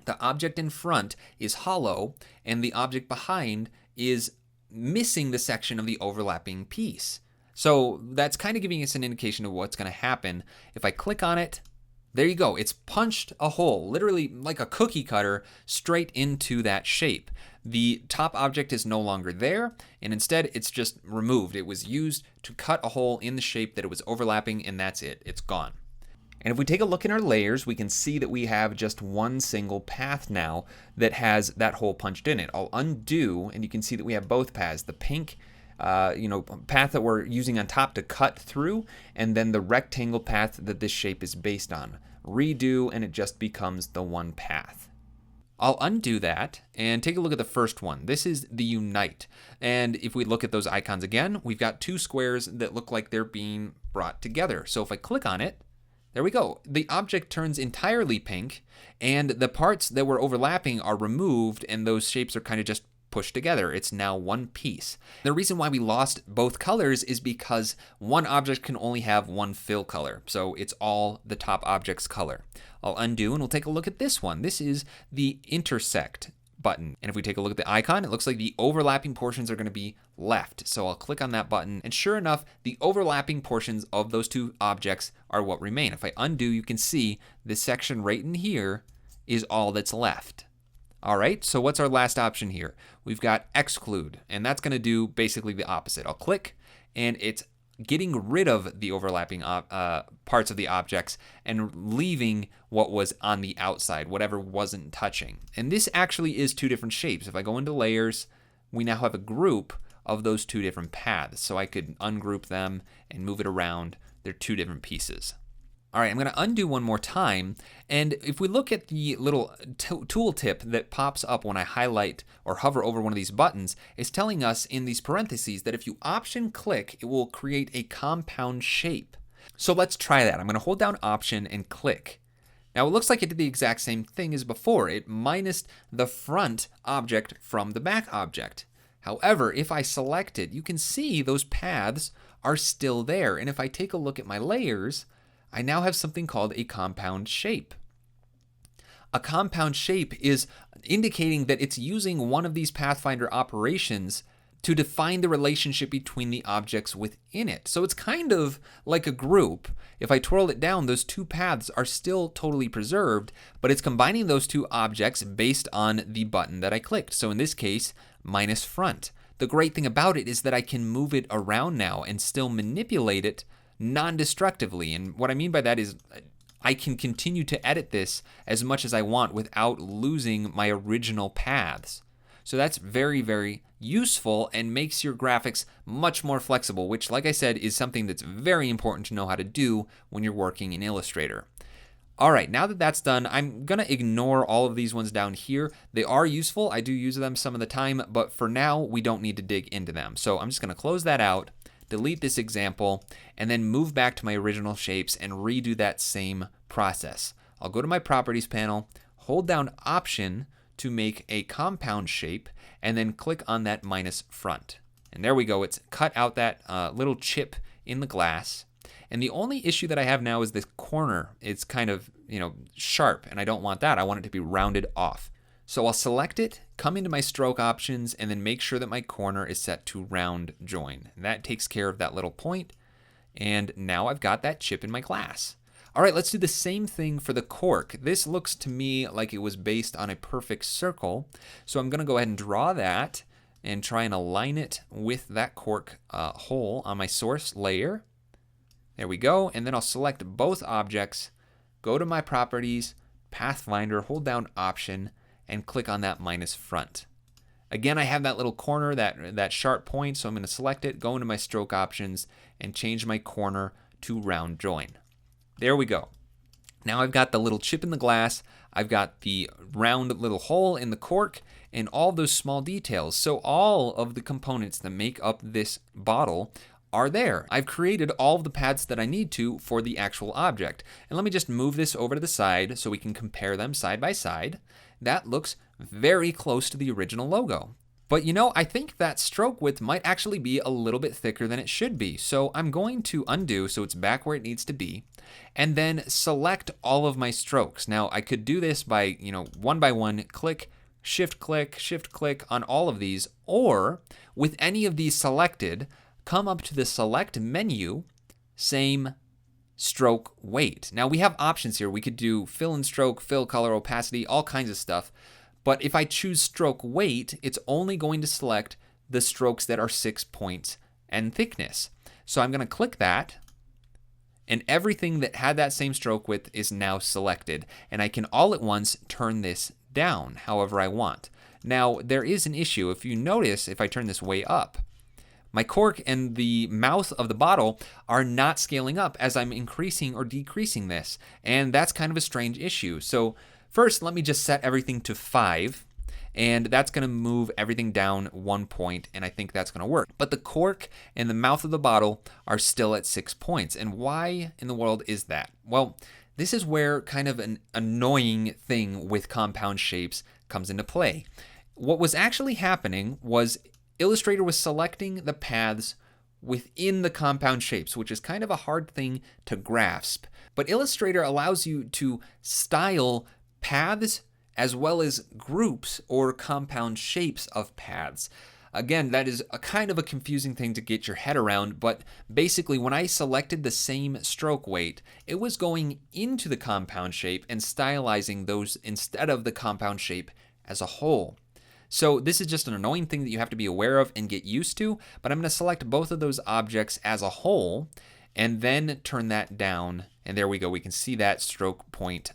The object in front is hollow, and the object behind is missing the section of the overlapping piece. So that's kind of giving us an indication of what's going to happen. If I click on it, there you go. It's punched a hole, literally like a cookie cutter, straight into that shape. The top object is no longer there, and instead it's just removed. It was used to cut a hole in the shape that it was overlapping, and that's it. It's gone. And if we take a look in our layers, we can see that we have just one single path now that has that hole punched in it. I'll undo, and you can see that we have both paths. The pink path that we're using on top to cut through, and then the rectangle path that this shape is based on. Redo, and it just becomes the one path. I'll undo that and take a look at the first one. This is the Unite. And if we look at those icons again, we've got two squares that look like they're being brought together. So if I click on it, there we go. The object turns entirely pink, and the parts that were overlapping are removed, and those shapes are kind of just pushed together. It's now one piece. The reason why we lost both colors is because one object can only have one fill color, so it's all the top object's color. I'll undo, and we'll take a look at this one. This is the intersect button. And if we take a look at the icon, it looks like the overlapping portions are going to be left. So I'll click on that button, and sure enough, the overlapping portions of those two objects are what remain. If I undo, you can see this section right in here is all that's left. All right, so what's our last option here? We've got exclude, and that's going to do basically the opposite. I'll click, and it's getting rid of the overlapping parts of the objects and leaving what was on the outside, whatever wasn't touching. And this actually is two different shapes. If I go into layers, we now have a group of those two different paths. So I could ungroup them and move it around. They're two different pieces. All right, I'm going to undo one more time, and if we look at the little tooltip that pops up when I highlight or hover over one of these buttons, it's telling us in these parentheses that if you option click, it will create a compound shape. So let's try that. I'm going to hold down option and click. Now it looks like it did the exact same thing as before. It minused the front object from the back object. However, if I select it, you can see those paths are still there, and if I take a look at my layers, I now have something called a compound shape. A compound shape is indicating that it's using one of these Pathfinder operations to define the relationship between the objects within it. So it's kind of like a group. If I twirl it down, those two paths are still totally preserved, but it's combining those two objects based on the button that I clicked. So in this case, minus front. The great thing about it is that I can move it around now and still manipulate it non-destructively. And what I mean by that is I can continue to edit this as much as I want without losing my original paths. So that's very, very useful and makes your graphics much more flexible, which, like I said, is something that's very important to know how to do when you're working in Illustrator. All right, now that that's done, I'm going to ignore all of these ones down here. They are useful. I do use them some of the time, but for now, we don't need to dig into them. So I'm just going to close that out, delete this example, and then move back to my original shapes and redo that same process. I'll go to my Properties panel, hold down Option to make a compound shape, and then click on that minus front. And there we go. It's cut out that little chip in the glass. And the only issue that I have now is this corner. It's kind of, sharp, and I don't want that. I want it to be rounded off. So I'll select it, come into my stroke options, and then make sure that my corner is set to round join. And that takes care of that little point. And now I've got that chip in my glass. All right, let's do the same thing for the cork. This looks to me like it was based on a perfect circle. So I'm going to go ahead and draw that and try and align it with that cork hole on my source layer. There we go. And then I'll select both objects, go to my Properties, Pathfinder, hold down Option, and click on that minus front. Again, I have that little corner, that sharp point, so I'm going to select it, go into my stroke options, and change my corner to round join. There we go. Now I've got the little chip in the glass, I've got the round little hole in the cork, and all those small details. So all of the components that make up this bottle are there. I've created all of the paths that I need to for the actual object. And let me just move this over to the side so we can compare them side by side. That looks very close to the original logo. But I think that stroke width might actually be a little bit thicker than it should be. So I'm going to undo so it's back where it needs to be, and then select all of my strokes. Now I could do this by, one by one, shift click on all of these, or with any of these selected, come up to the select menu, same stroke weight. Now we have options here. We could do fill and stroke, fill, color, opacity, all kinds of stuff. But if I choose stroke weight, it's only going to select the strokes that are 6 points and thickness. So I'm going to click that, and everything that had that same stroke width is now selected. And I can all at once turn this down however I want. Now, there is an issue. If you notice, if I turn this way up, my cork and the mouth of the bottle are not scaling up as I'm increasing or decreasing this. And that's kind of a strange issue. So first, let me just set everything to 5, and that's going to move everything down 1 point, and I think that's going to work. But the cork and the mouth of the bottle are still at 6 points, and why in the world is that? Well, this is where kind of an annoying thing with compound shapes comes into play. What was actually happening was Illustrator was selecting the paths within the compound shapes, which is kind of a hard thing to grasp. But Illustrator allows you to style paths as well as groups or compound shapes of paths. Again, that is a kind of a confusing thing to get your head around, but basically when I selected the same stroke weight, it was going into the compound shape and stylizing those instead of the compound shape as a whole. So this is just an annoying thing that you have to be aware of and get used to, but I'm going to select both of those objects as a whole and then turn that down. And there we go. We can see that stroke point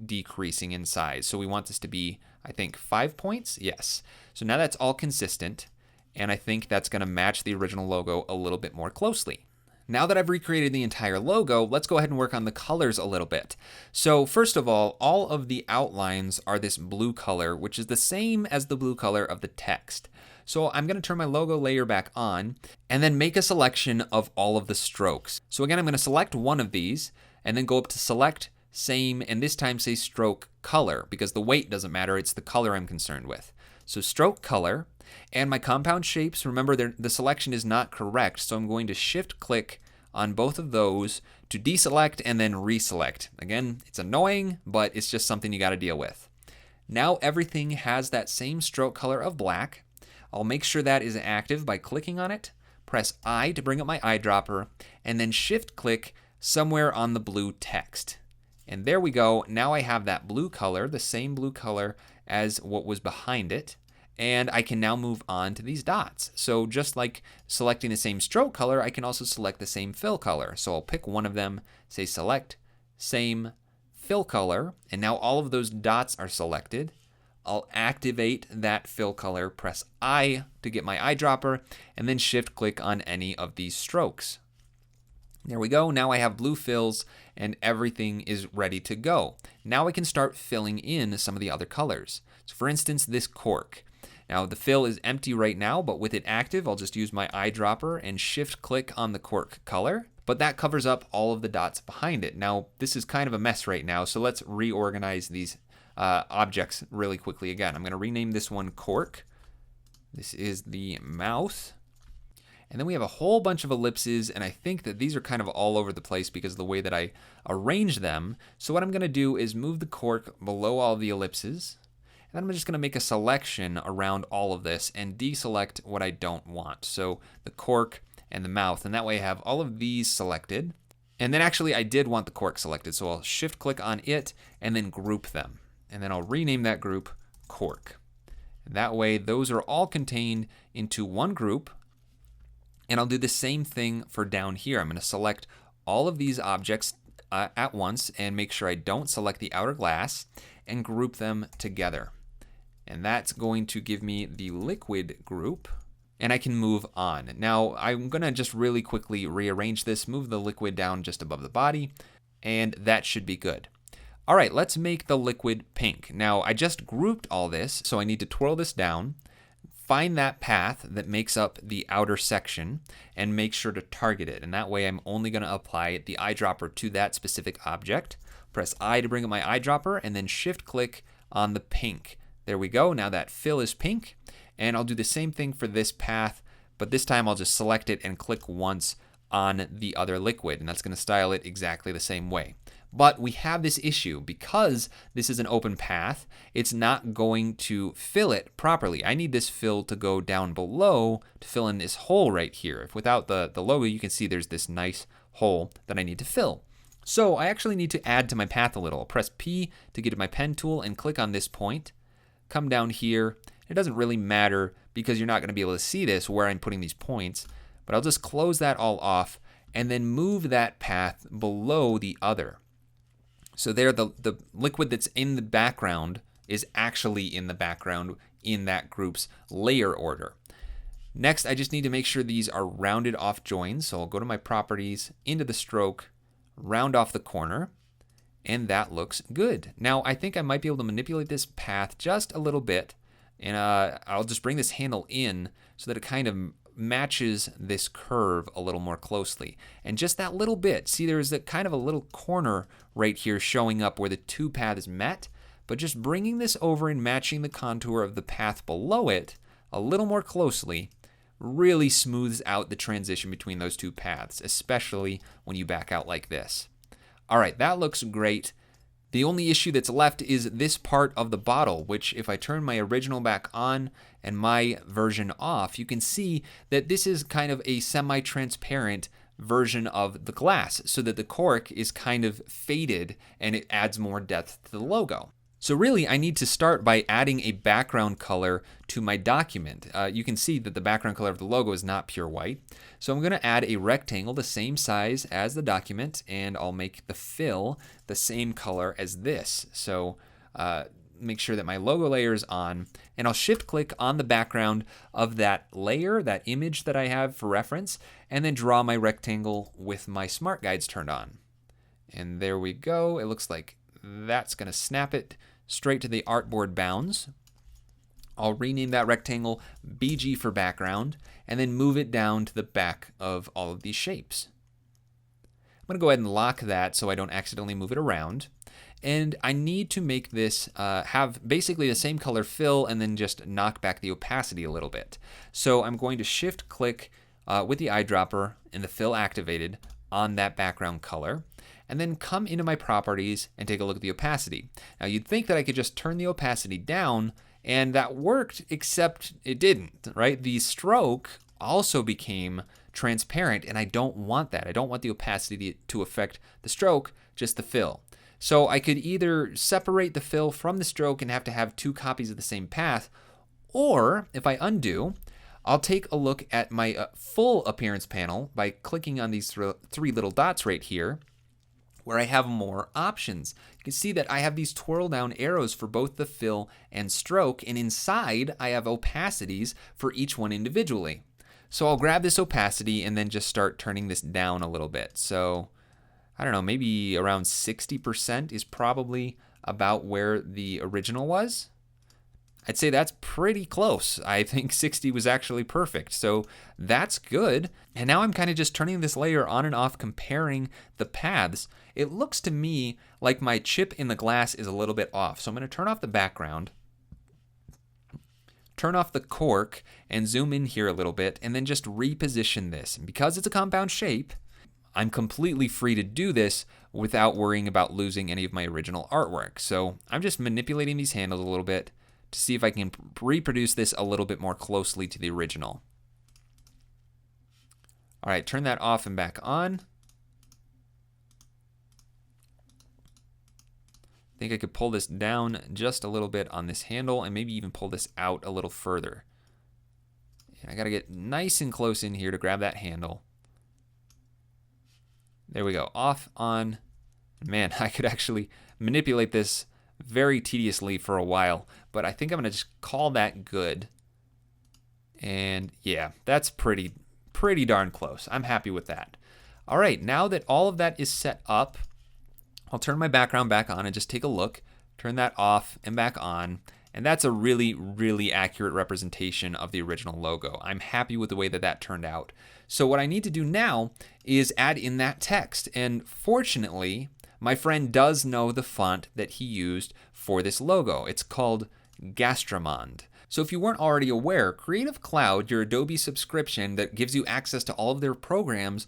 decreasing in size. So we want this to be, I think, 5 points. Yes. So now that's all consistent. And I think that's going to match the original logo a little bit more closely. Now that I've recreated the entire logo, let's go ahead and work on the colors a little bit. So first of all of the outlines are this blue color, which is the same as the blue color of the text. So I'm going to turn my logo layer back on and then make a selection of all of the strokes. So again, I'm going to select one of these and then go up to select, same, and this time say stroke color, because the weight doesn't matter, it's the color I'm concerned with. So stroke color, and my compound shapes, remember the selection is not correct, so I'm going to shift click on both of those to deselect and then reselect. Again, it's annoying, but it's just something you got to deal with. Now everything has that same stroke color of black. I'll make sure that is active by clicking on it, press I to bring up my eyedropper, and then shift click somewhere on the blue text. And there we go. Now I have that blue color, the same blue color as what was behind it. And I can now move on to these dots. So just like selecting the same stroke color, I can also select the same fill color. So I'll pick one of them, say select, same fill color, and now all of those dots are selected. I'll activate that fill color, press I to get my eyedropper, and then shift click on any of these strokes. There we go. Now I have blue fills and everything is ready to go. Now I can start filling in some of the other colors. So for instance, this cork. Now the fill is empty right now, but with it active, I'll just use my eyedropper and shift click on the cork color. But that covers up all of the dots behind it. Now this is kind of a mess right now, so let's reorganize these objects really quickly again. I'm going to rename this one cork. This is the mouth. And then we have a whole bunch of ellipses, and I think that these are kind of all over the place because of the way that I arrange them. So what I'm going to do is move the cork below all the ellipses. And I'm just going to make a selection around all of this and deselect what I don't want. So the cork and the mouth, and that way I have all of these selected. And then actually I did want the cork selected, so I'll shift click on it and then group them. And then I'll rename that group cork. And that way those are all contained into one group. And I'll do the same thing for down here. I'm going to select all of these objects at once and make sure I don't select the outer glass and group them together. And that's going to give me the liquid group, and I can move on. Now, I'm going to just really quickly rearrange this, move the liquid down just above the body, and that should be good. All right, let's make the liquid pink. Now, I just grouped all this, so I need to twirl this down, find that path that makes up the outer section, and make sure to target it. And that way I'm only going to apply the eyedropper to that specific object. Press I to bring up my eyedropper, and then shift click on the pink. There we go. Now that fill is pink. And I'll do the same thing for this path, but this time I'll just select it and click once on the other liquid, and that's going to style it exactly the same way. But we have this issue because this is an open path, it's not going to fill it properly. I need this fill to go down below to fill in this hole right here. If without the logo, you can see there's this nice hole that I need to fill. So I actually need to add to my path a little. I'll press P to get to my pen tool and click on this point. Come down here. It doesn't really matter because you're not going to be able to see this where I'm putting these points, but I'll just close that all off and then move that path below the other. So there, the liquid that's in the background is actually in the background in that group's layer order. Next, I just need to make sure these are rounded off joins. So I'll go to my properties, into the stroke, round off the corner, and that looks good. Now, I think I might be able to manipulate this path just a little bit, and I'll just bring this handle in so that it kind of matches this curve a little more closely. And just that little bit, see there's a kind of a little corner right here showing up where the two paths met, but just bringing this over and matching the contour of the path below it a little more closely really smooths out the transition between those two paths, especially when you back out like this. All right, that looks great. The only issue that's left is this part of the bottle, which if I turn my original back on and my version off, you can see that this is kind of a semi-transparent version of the glass, so that the cork is kind of faded and it adds more depth to the logo. So really, I need to start by adding a background color to my document. You can see that the background color of the logo is not pure white. So I'm going to add a rectangle the same size as the document, and I'll make the fill the same color as this. So make sure that my logo layer is on, and I'll shift click on the background of that layer, that image that I have for reference, and then draw my rectangle with my smart guides turned on. And there we go. It looks like that's going to snap it straight to the artboard bounds. I'll rename that rectangle BG for background and then move it down to the back of all of these shapes. I'm going to go ahead and lock that so I don't accidentally move it around. And I need to make this have basically the same color fill and then just knock back the opacity a little bit. So I'm going to shift click with the eyedropper and the fill activated on that background color, and then come into my properties and take a look at the opacity. Now you'd think that I could just turn the opacity down and that worked, except it didn't, right? The stroke also became transparent, and I don't want that. I don't want the opacity to affect the stroke, just the fill. So I could either separate the fill from the stroke and have to have two copies of the same path, or if I undo, I'll take a look at my full appearance panel by clicking on these three little dots right here, where I have more options. You can see that I have these twirl down arrows for both the fill and stroke, and inside I have opacities for each one individually. So I'll grab this opacity and then just start turning this down a little bit. So I don't know, maybe around 60% is probably about where the original was. I'd say that's pretty close. I think 60 was actually perfect. So that's good. And now I'm kind of just turning this layer on and off, comparing the paths. It looks to me like my chip in the glass is a little bit off. So I'm going to turn off the background, turn off the cork, and zoom in here a little bit, and then just reposition this. And because it's a compound shape, I'm completely free to do this without worrying about losing any of my original artwork. So I'm just manipulating these handles a little bit to see if I can reproduce this a little bit more closely to the original. All right, turn that off and back on. I think I could pull this down just a little bit on this handle and maybe even pull this out a little further. And I gotta get nice and close in here to grab that handle. There we go, off, on. Man, I could actually manipulate this very tediously for a while, but I think I'm gonna just call that good. And yeah, that's pretty darn close. I'm happy with that. All right, now that all of that is set up, I'll turn my background back on and just take a look, turn that off and back on. And that's a really, really accurate representation of the original logo. I'm happy with the way that that turned out. So what I need to do now is add in that text. And fortunately, my friend does know the font that he used for this logo. It's called Gastramond. So if you weren't already aware, Creative Cloud, your Adobe subscription that gives you access to all of their programs,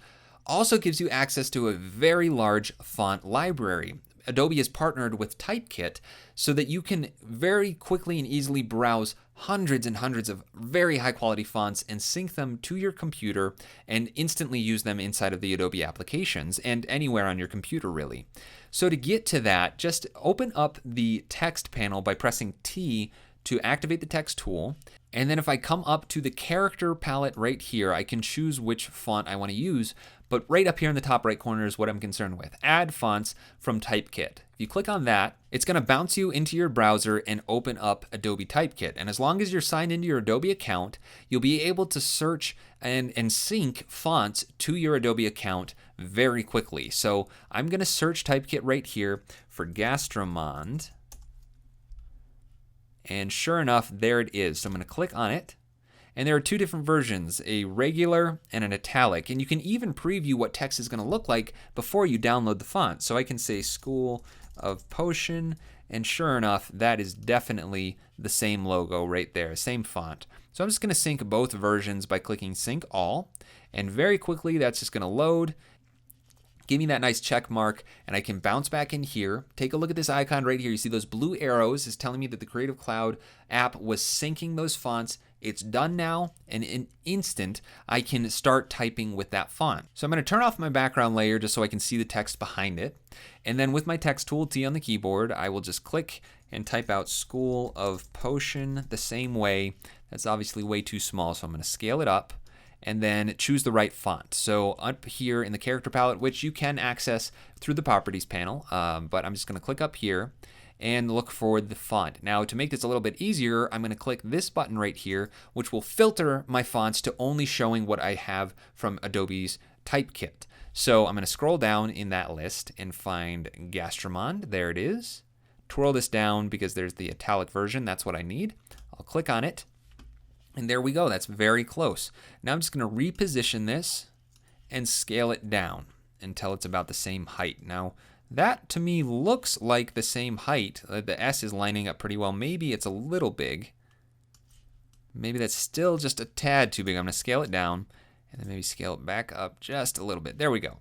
also gives you access to a very large font library. Adobe has partnered with Typekit so that you can very quickly and easily browse hundreds and hundreds of very high quality fonts and sync them to your computer and instantly use them inside of the Adobe applications and anywhere on your computer really. So to get to that, just open up the text panel by pressing T to activate the text tool. And then if I come up to the character palette right here, I can choose which font I want to use. But right up here in the top right corner is what I'm concerned with. Add fonts from Typekit. If you click on that, it's going to bounce you into your browser and open up Adobe Typekit. And as long as you're signed into your Adobe account, you'll be able to search and sync fonts to your Adobe account very quickly. So I'm going to search Typekit right here for Gastramond. And sure enough, there it is. So I'm going to click on it. And there are two different versions, a regular and an italic. And you can even preview what text is going to look like before you download the font. So I can say School of Potion, and sure enough, that is definitely the same logo right there, same font. So I'm just going to sync both versions by clicking Sync All. And very quickly, that's just going to load. Give me that nice check mark, and I can bounce back in here. Take a look at this icon right here. You see those blue arrows is telling me that the Creative Cloud app was syncing those fonts. It's done now, and in an instant, I can start typing with that font. So I'm going to turn off my background layer just so I can see the text behind it. And then with my text tool, T on the keyboard, I will just click and type out School of Potion the same way. That's obviously way too small, so I'm going to scale it up. And then choose the right font. So up here in the character palette, which you can access through the properties panel, but I'm just going to click up here and look for the font. Now to make this a little bit easier, I'm going to click this button right here, which will filter my fonts to only showing what I have from Adobe's Typekit. So I'm going to scroll down in that list and find Gastramond. There it is. Twirl this down because there's the italic version. That's what I need. I'll click on it. And there we go, that's very close. Now I'm just gonna reposition this and scale it down until it's about the same height. Now that to me looks like the same height. The S is lining up pretty well. Maybe it's a little big. Maybe that's still just a tad too big. I'm gonna scale it down and then maybe scale it back up just a little bit. There we go.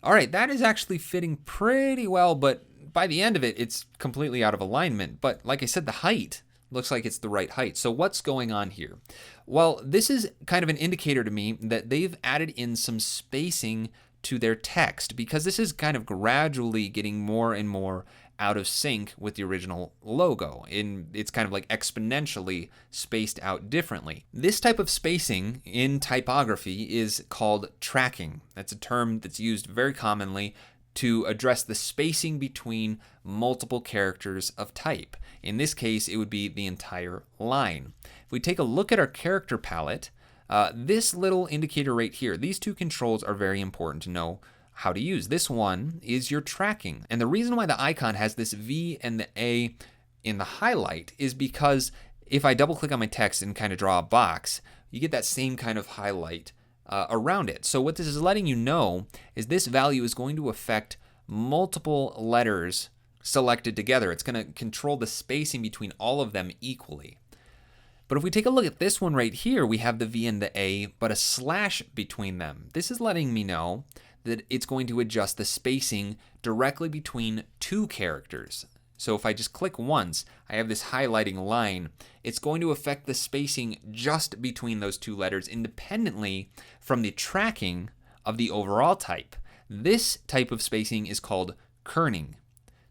All right, that is actually fitting pretty well, but by the end of it, it's completely out of alignment. But like I said, the height looks like it's the right height. So what's going on here? Well, this is kind of an indicator to me that they've added in some spacing to their text because this is kind of gradually getting more and more out of sync with the original logo. It's kind of like exponentially spaced out differently. This type of spacing in typography is called tracking. That's a term that's used very commonly to address the spacing between multiple characters of type. In this case, it would be the entire line. If we take a look at our character palette, this little indicator right here, these two controls are very important to know how to use. This one is your tracking. And the reason why the icon has this V and the A in the highlight is because if I double click on my text and kind of draw a box, you get that same kind of highlight around it. So what this is letting you know is this value is going to affect multiple letters selected together. It's going to control the spacing between all of them equally. But if we take a look at this one right here, we have the V and the A, but a slash between them. This is letting me know that it's going to adjust the spacing directly between two characters. So if I just click once, I have this highlighting line. It's going to affect the spacing just between those two letters independently from the tracking of the overall type. This type of spacing is called kerning.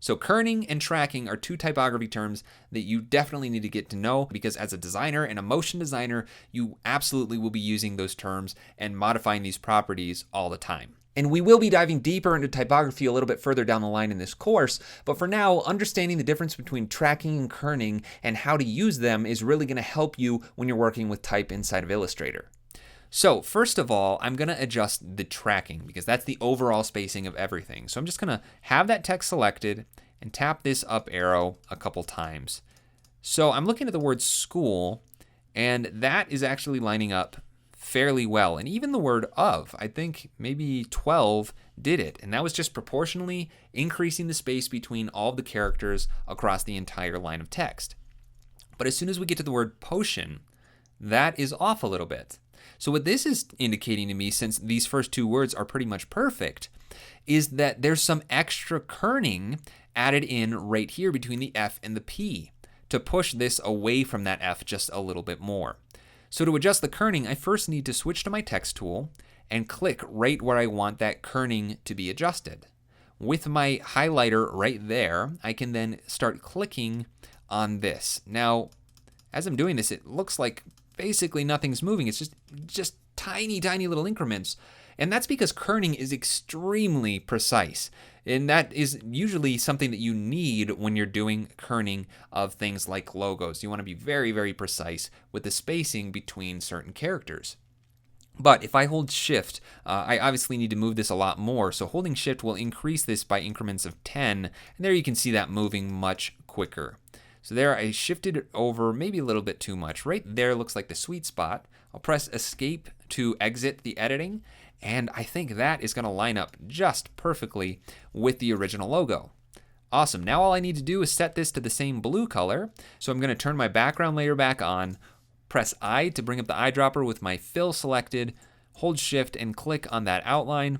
So kerning and tracking are two typography terms that you definitely need to get to know because as a designer and a motion designer, you absolutely will be using those terms and modifying these properties all the time. And we will be diving deeper into typography a little bit further down the line in this course, but for now, understanding the difference between tracking and kerning and how to use them is really going to help you when you're working with type inside of Illustrator. So first of all, I'm going to adjust the tracking because that's the overall spacing of everything. So I'm just going to have that text selected and tap this up arrow a couple times. So I'm looking at the word school, and that is actually lining up fairly well. And even the word of, I think maybe 12 did it. And that was just proportionally increasing the space between all of the characters across the entire line of text. But as soon as we get to the word potion, that is off a little bit. So what this is indicating to me, since these first two words are pretty much perfect, is that there's some extra kerning added in right here between the F and the P to push this away from that F just a little bit more. So to adjust the kerning, I first need to switch to my text tool and click right where I want that kerning to be adjusted. With my highlighter right there, I can then start clicking on this. Now, as I'm doing this, it looks like basically nothing's moving. It's just tiny, tiny little increments. And that's because kerning is extremely precise. And that is usually something that you need when you're doing kerning of things like logos. You want to be very, very precise with the spacing between certain characters. But if I hold shift, I obviously need to move this a lot more. So holding shift will increase this by increments of 10. And there you can see that moving much quicker. So there I shifted it over maybe a little bit too much. Right there looks like the sweet spot. I'll press escape to exit the editing, and I think that is going to line up just perfectly with the original logo. Awesome. Now all I need to do is set this to the same blue color. So I'm going to turn my background layer back on, press I to bring up the eyedropper with my fill selected, hold shift and click on that outline.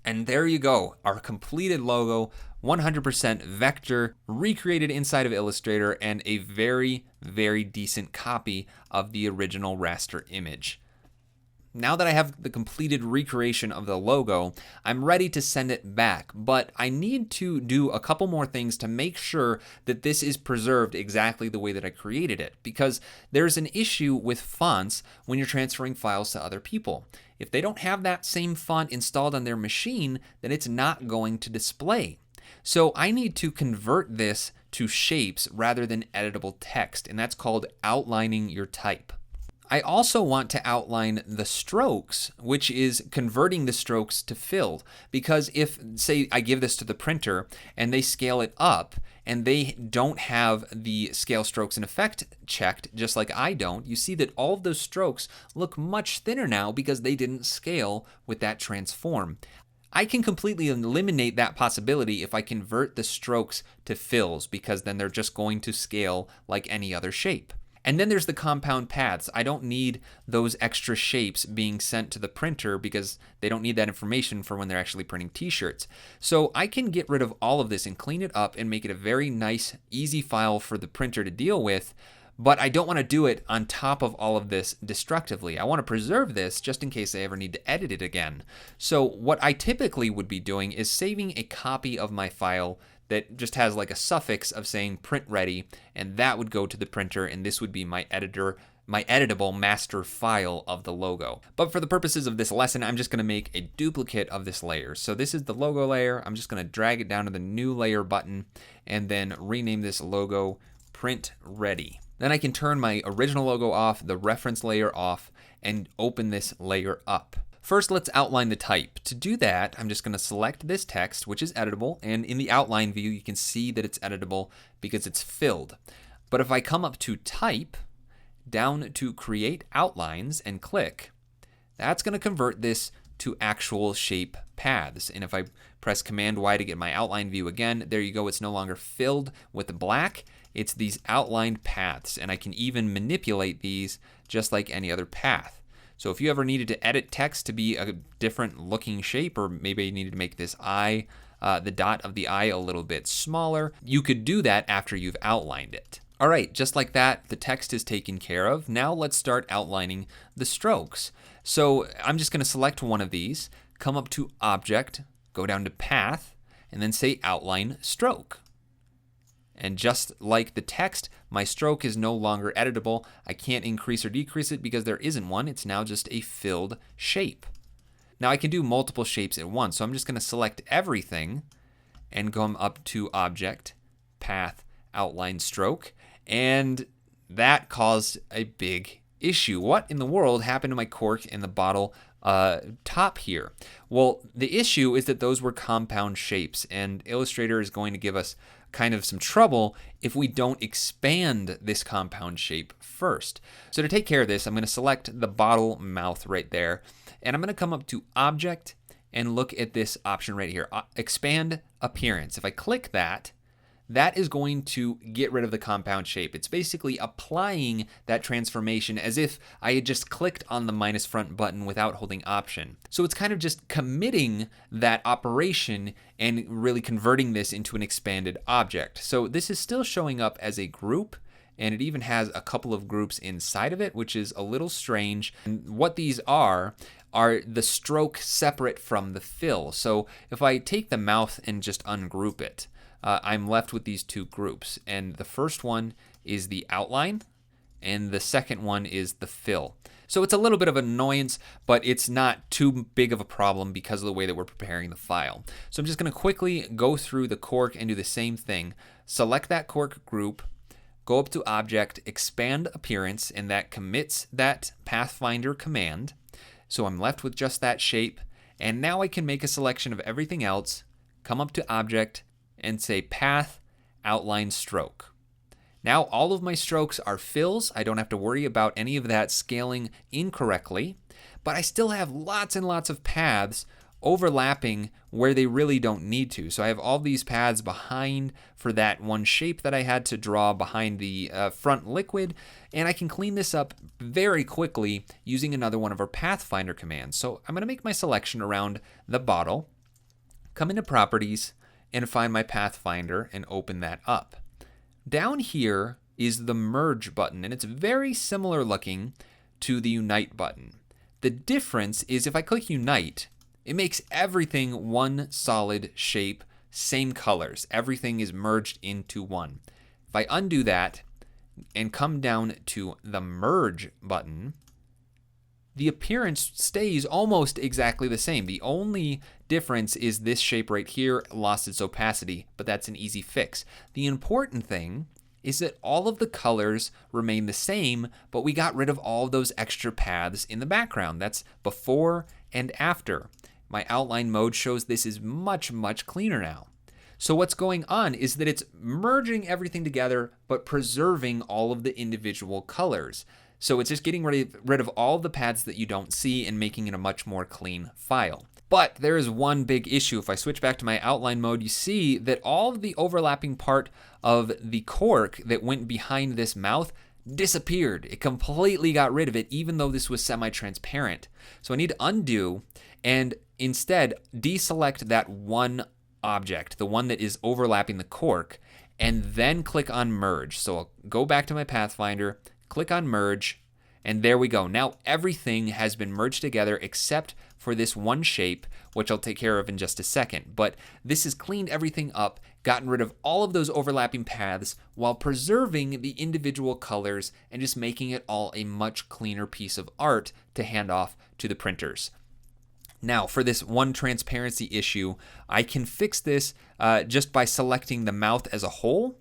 And there you go, our completed logo, 100% vector, recreated inside of Illustrator, and a very, very decent copy of the original raster image. Now that I have the completed recreation of the logo, I'm ready to send it back, but I need to do a couple more things to make sure that this is preserved exactly the way that I created it, because there's an issue with fonts when you're transferring files to other people. If they don't have that same font installed on their machine, then it's not going to display. So I need to convert this to shapes rather than editable text, and that's called outlining your type. I also want to outline the strokes, which is converting the strokes to filled. Because if, say, I give this to the printer and they scale it up and they don't have the scale strokes and effect checked, just like I don't, you see that all of those strokes look much thinner now because they didn't scale with that transform. I can completely eliminate that possibility if I convert the strokes to fills, because then they're just going to scale like any other shape. And then there's the compound paths. I don't need those extra shapes being sent to the printer because they don't need that information for when they're actually printing t-shirts. So I can get rid of all of this and clean it up and make it a very nice, easy file for the printer to deal with. But I don't want to do it on top of all of this destructively. I want to preserve this just in case I ever need to edit it again. So what I typically would be doing is saving a copy of my file that just has like a suffix of saying print ready, and that would go to the printer, and this would be my editable master file of the logo. But for the purposes of this lesson, I'm just going to make a duplicate of this layer. So this is the logo layer. I'm just going to drag it down to the new layer button and then rename this logo print ready. Then I can turn my original logo off, the reference layer off, and open this layer up. First, let's outline the type. To do that, I'm just going to select this text, which is editable, and in the outline view, you can see that it's editable because it's filled. But if I come up to type, down to create outlines and click, that's going to convert this to actual shape paths. And if I press Command Y to get my outline view again, there you go, it's no longer filled with black, it's these outlined paths, and I can even manipulate these just like any other path. So if you ever needed to edit text to be a different looking shape, or maybe you needed to make this eye, the dot of the eye a little bit smaller, you could do that after you've outlined it. All right, just like that, the text is taken care of. Now let's start outlining the strokes. So I'm just going to select one of these, come up to Object, go down to Path, and then say Outline Stroke. And just like the text, my stroke is no longer editable. I can't increase or decrease it because there isn't one. It's now just a filled shape. Now I can do multiple shapes at once, so I'm just going to select everything and come up to Object, Path, Outline Stroke, and that caused a big issue. What in the world happened to my cork and the bottle top here? Well, the issue is that those were compound shapes, and Illustrator is going to give us kind of some trouble if we don't expand this compound shape first. So to take care of this, I'm going to select the bottle mouth right there, and I'm going to come up to Object and look at this option right here, Expand Appearance. If I click that, that is going to get rid of the compound shape. It's basically applying that transformation as if I had just clicked on the minus front button without holding Option. So it's kind of just committing that operation and really converting this into an expanded object. So this is still showing up as a group, and it even has a couple of groups inside of it, which is a little strange. And what these are the stroke separate from the fill. So if I take the mouth and just ungroup it, I'm left with these two groups, and the first one is the outline, and the second one is the fill. So it's a little bit of an annoyance, but it's not too big of a problem because of the way that we're preparing the file. So I'm just going to quickly go through the cork and do the same thing. Select that cork group, go up to Object, Expand Appearance, and that commits that Pathfinder command. So I'm left with just that shape, and now I can make a selection of everything else, come up to Object, and say Path, Outline, Stroke. Now all of my strokes are fills. I don't have to worry about any of that scaling incorrectly, but I still have lots and lots of paths overlapping where they really don't need to. So I have all these paths behind for that one shape that I had to draw behind the front liquid, and I can clean this up very quickly using another one of our Pathfinder commands. So I'm going to make my selection around the bottle, come into Properties, and find my Pathfinder and open that up. Down here is the Merge button, and it's very similar looking to the Unite button. The difference is if I click Unite, it makes everything one solid shape, same colors. Everything is merged into one. If I undo that and come down to the Merge button, the appearance stays almost exactly the same. The only difference is this shape right here lost its opacity, but that's an easy fix. The important thing is that all of the colors remain the same, but we got rid of all of those extra paths in the background. That's before and after. My outline mode shows this is much, much cleaner now. So what's going on is that it's merging everything together, but preserving all of the individual colors. So it's just getting rid of all the paths that you don't see and making it a much more clean file. But there is one big issue. If I switch back to my outline mode, you see that all of the overlapping part of the cork that went behind this mouth disappeared. It completely got rid of it, even though this was semi-transparent. So I need to undo and instead deselect that one object, the one that is overlapping the cork, and then click on Merge. So I'll go back to my Pathfinder, click on Merge, and there we go. Now everything has been merged together except for this one shape, which I'll take care of in just a second. But this has cleaned everything up, gotten rid of all of those overlapping paths while preserving the individual colors and just making it all a much cleaner piece of art to hand off to the printers. Now, for this one transparency issue, I can fix this just by selecting the mouth as a whole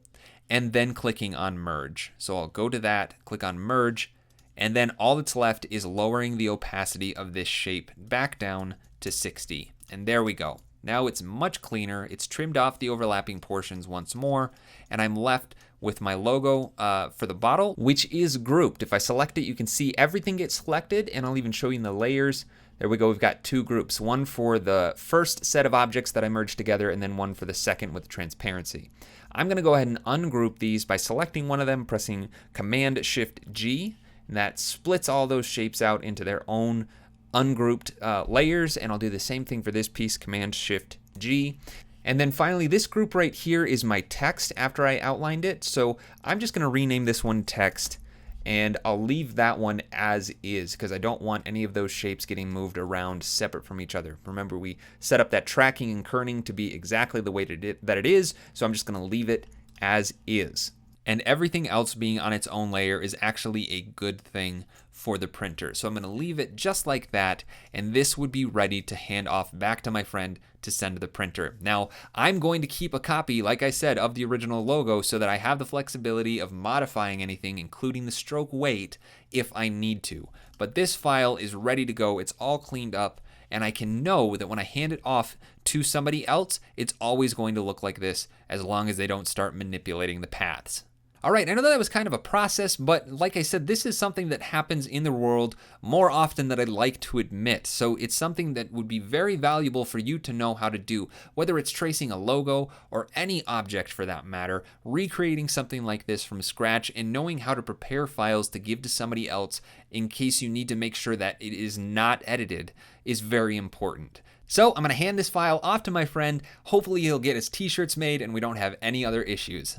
and then clicking on Merge. So I'll go to that, click on Merge, and then all that's left is lowering the opacity of this shape back down to 60. And there we go. Now it's much cleaner. It's trimmed off the overlapping portions once more, and I'm left with my logo for the bottle, which is grouped. If I select it, you can see everything gets selected, and I'll even show you in the layers. There we go. We've got two groups, one for the first set of objects that I merged together, and then one for the second with transparency. I'm going to go ahead and ungroup these by selecting one of them, pressing Command-Shift-G, and that splits all those shapes out into their own ungrouped layers, and I'll do the same thing for this piece, Command-Shift-G. And then finally, this group right here is my text after I outlined it, so I'm just going to rename this one text, and I'll leave that one as is because I don't want any of those shapes getting moved around separate from each other. Remember, we set up that tracking and kerning to be exactly the way that it is, so I'm just going to leave it as is. and everything else being on its own layer is actually a good thing for the printer. So I'm going to leave it just like that, and this would be ready to hand off back to my friend to send to the printer. Now, I'm going to keep a copy, like I said, of the original logo so that I have the flexibility of modifying anything, including the stroke weight, if I need to. But this file is ready to go. It's all cleaned up, and I can know that when I hand it off to somebody else, it's always going to look like this as long as they don't start manipulating the paths. All right, I know that was kind of a process, but like I said, this is something that happens in the world more often than I'd like to admit. So it's something that would be very valuable for you to know how to do, whether it's tracing a logo or any object for that matter. Recreating something like this from scratch and knowing how to prepare files to give to somebody else in case you need to make sure that it is not edited is very important. So I'm going to hand this file off to my friend. Hopefully he'll get his t-shirts made and we don't have any other issues.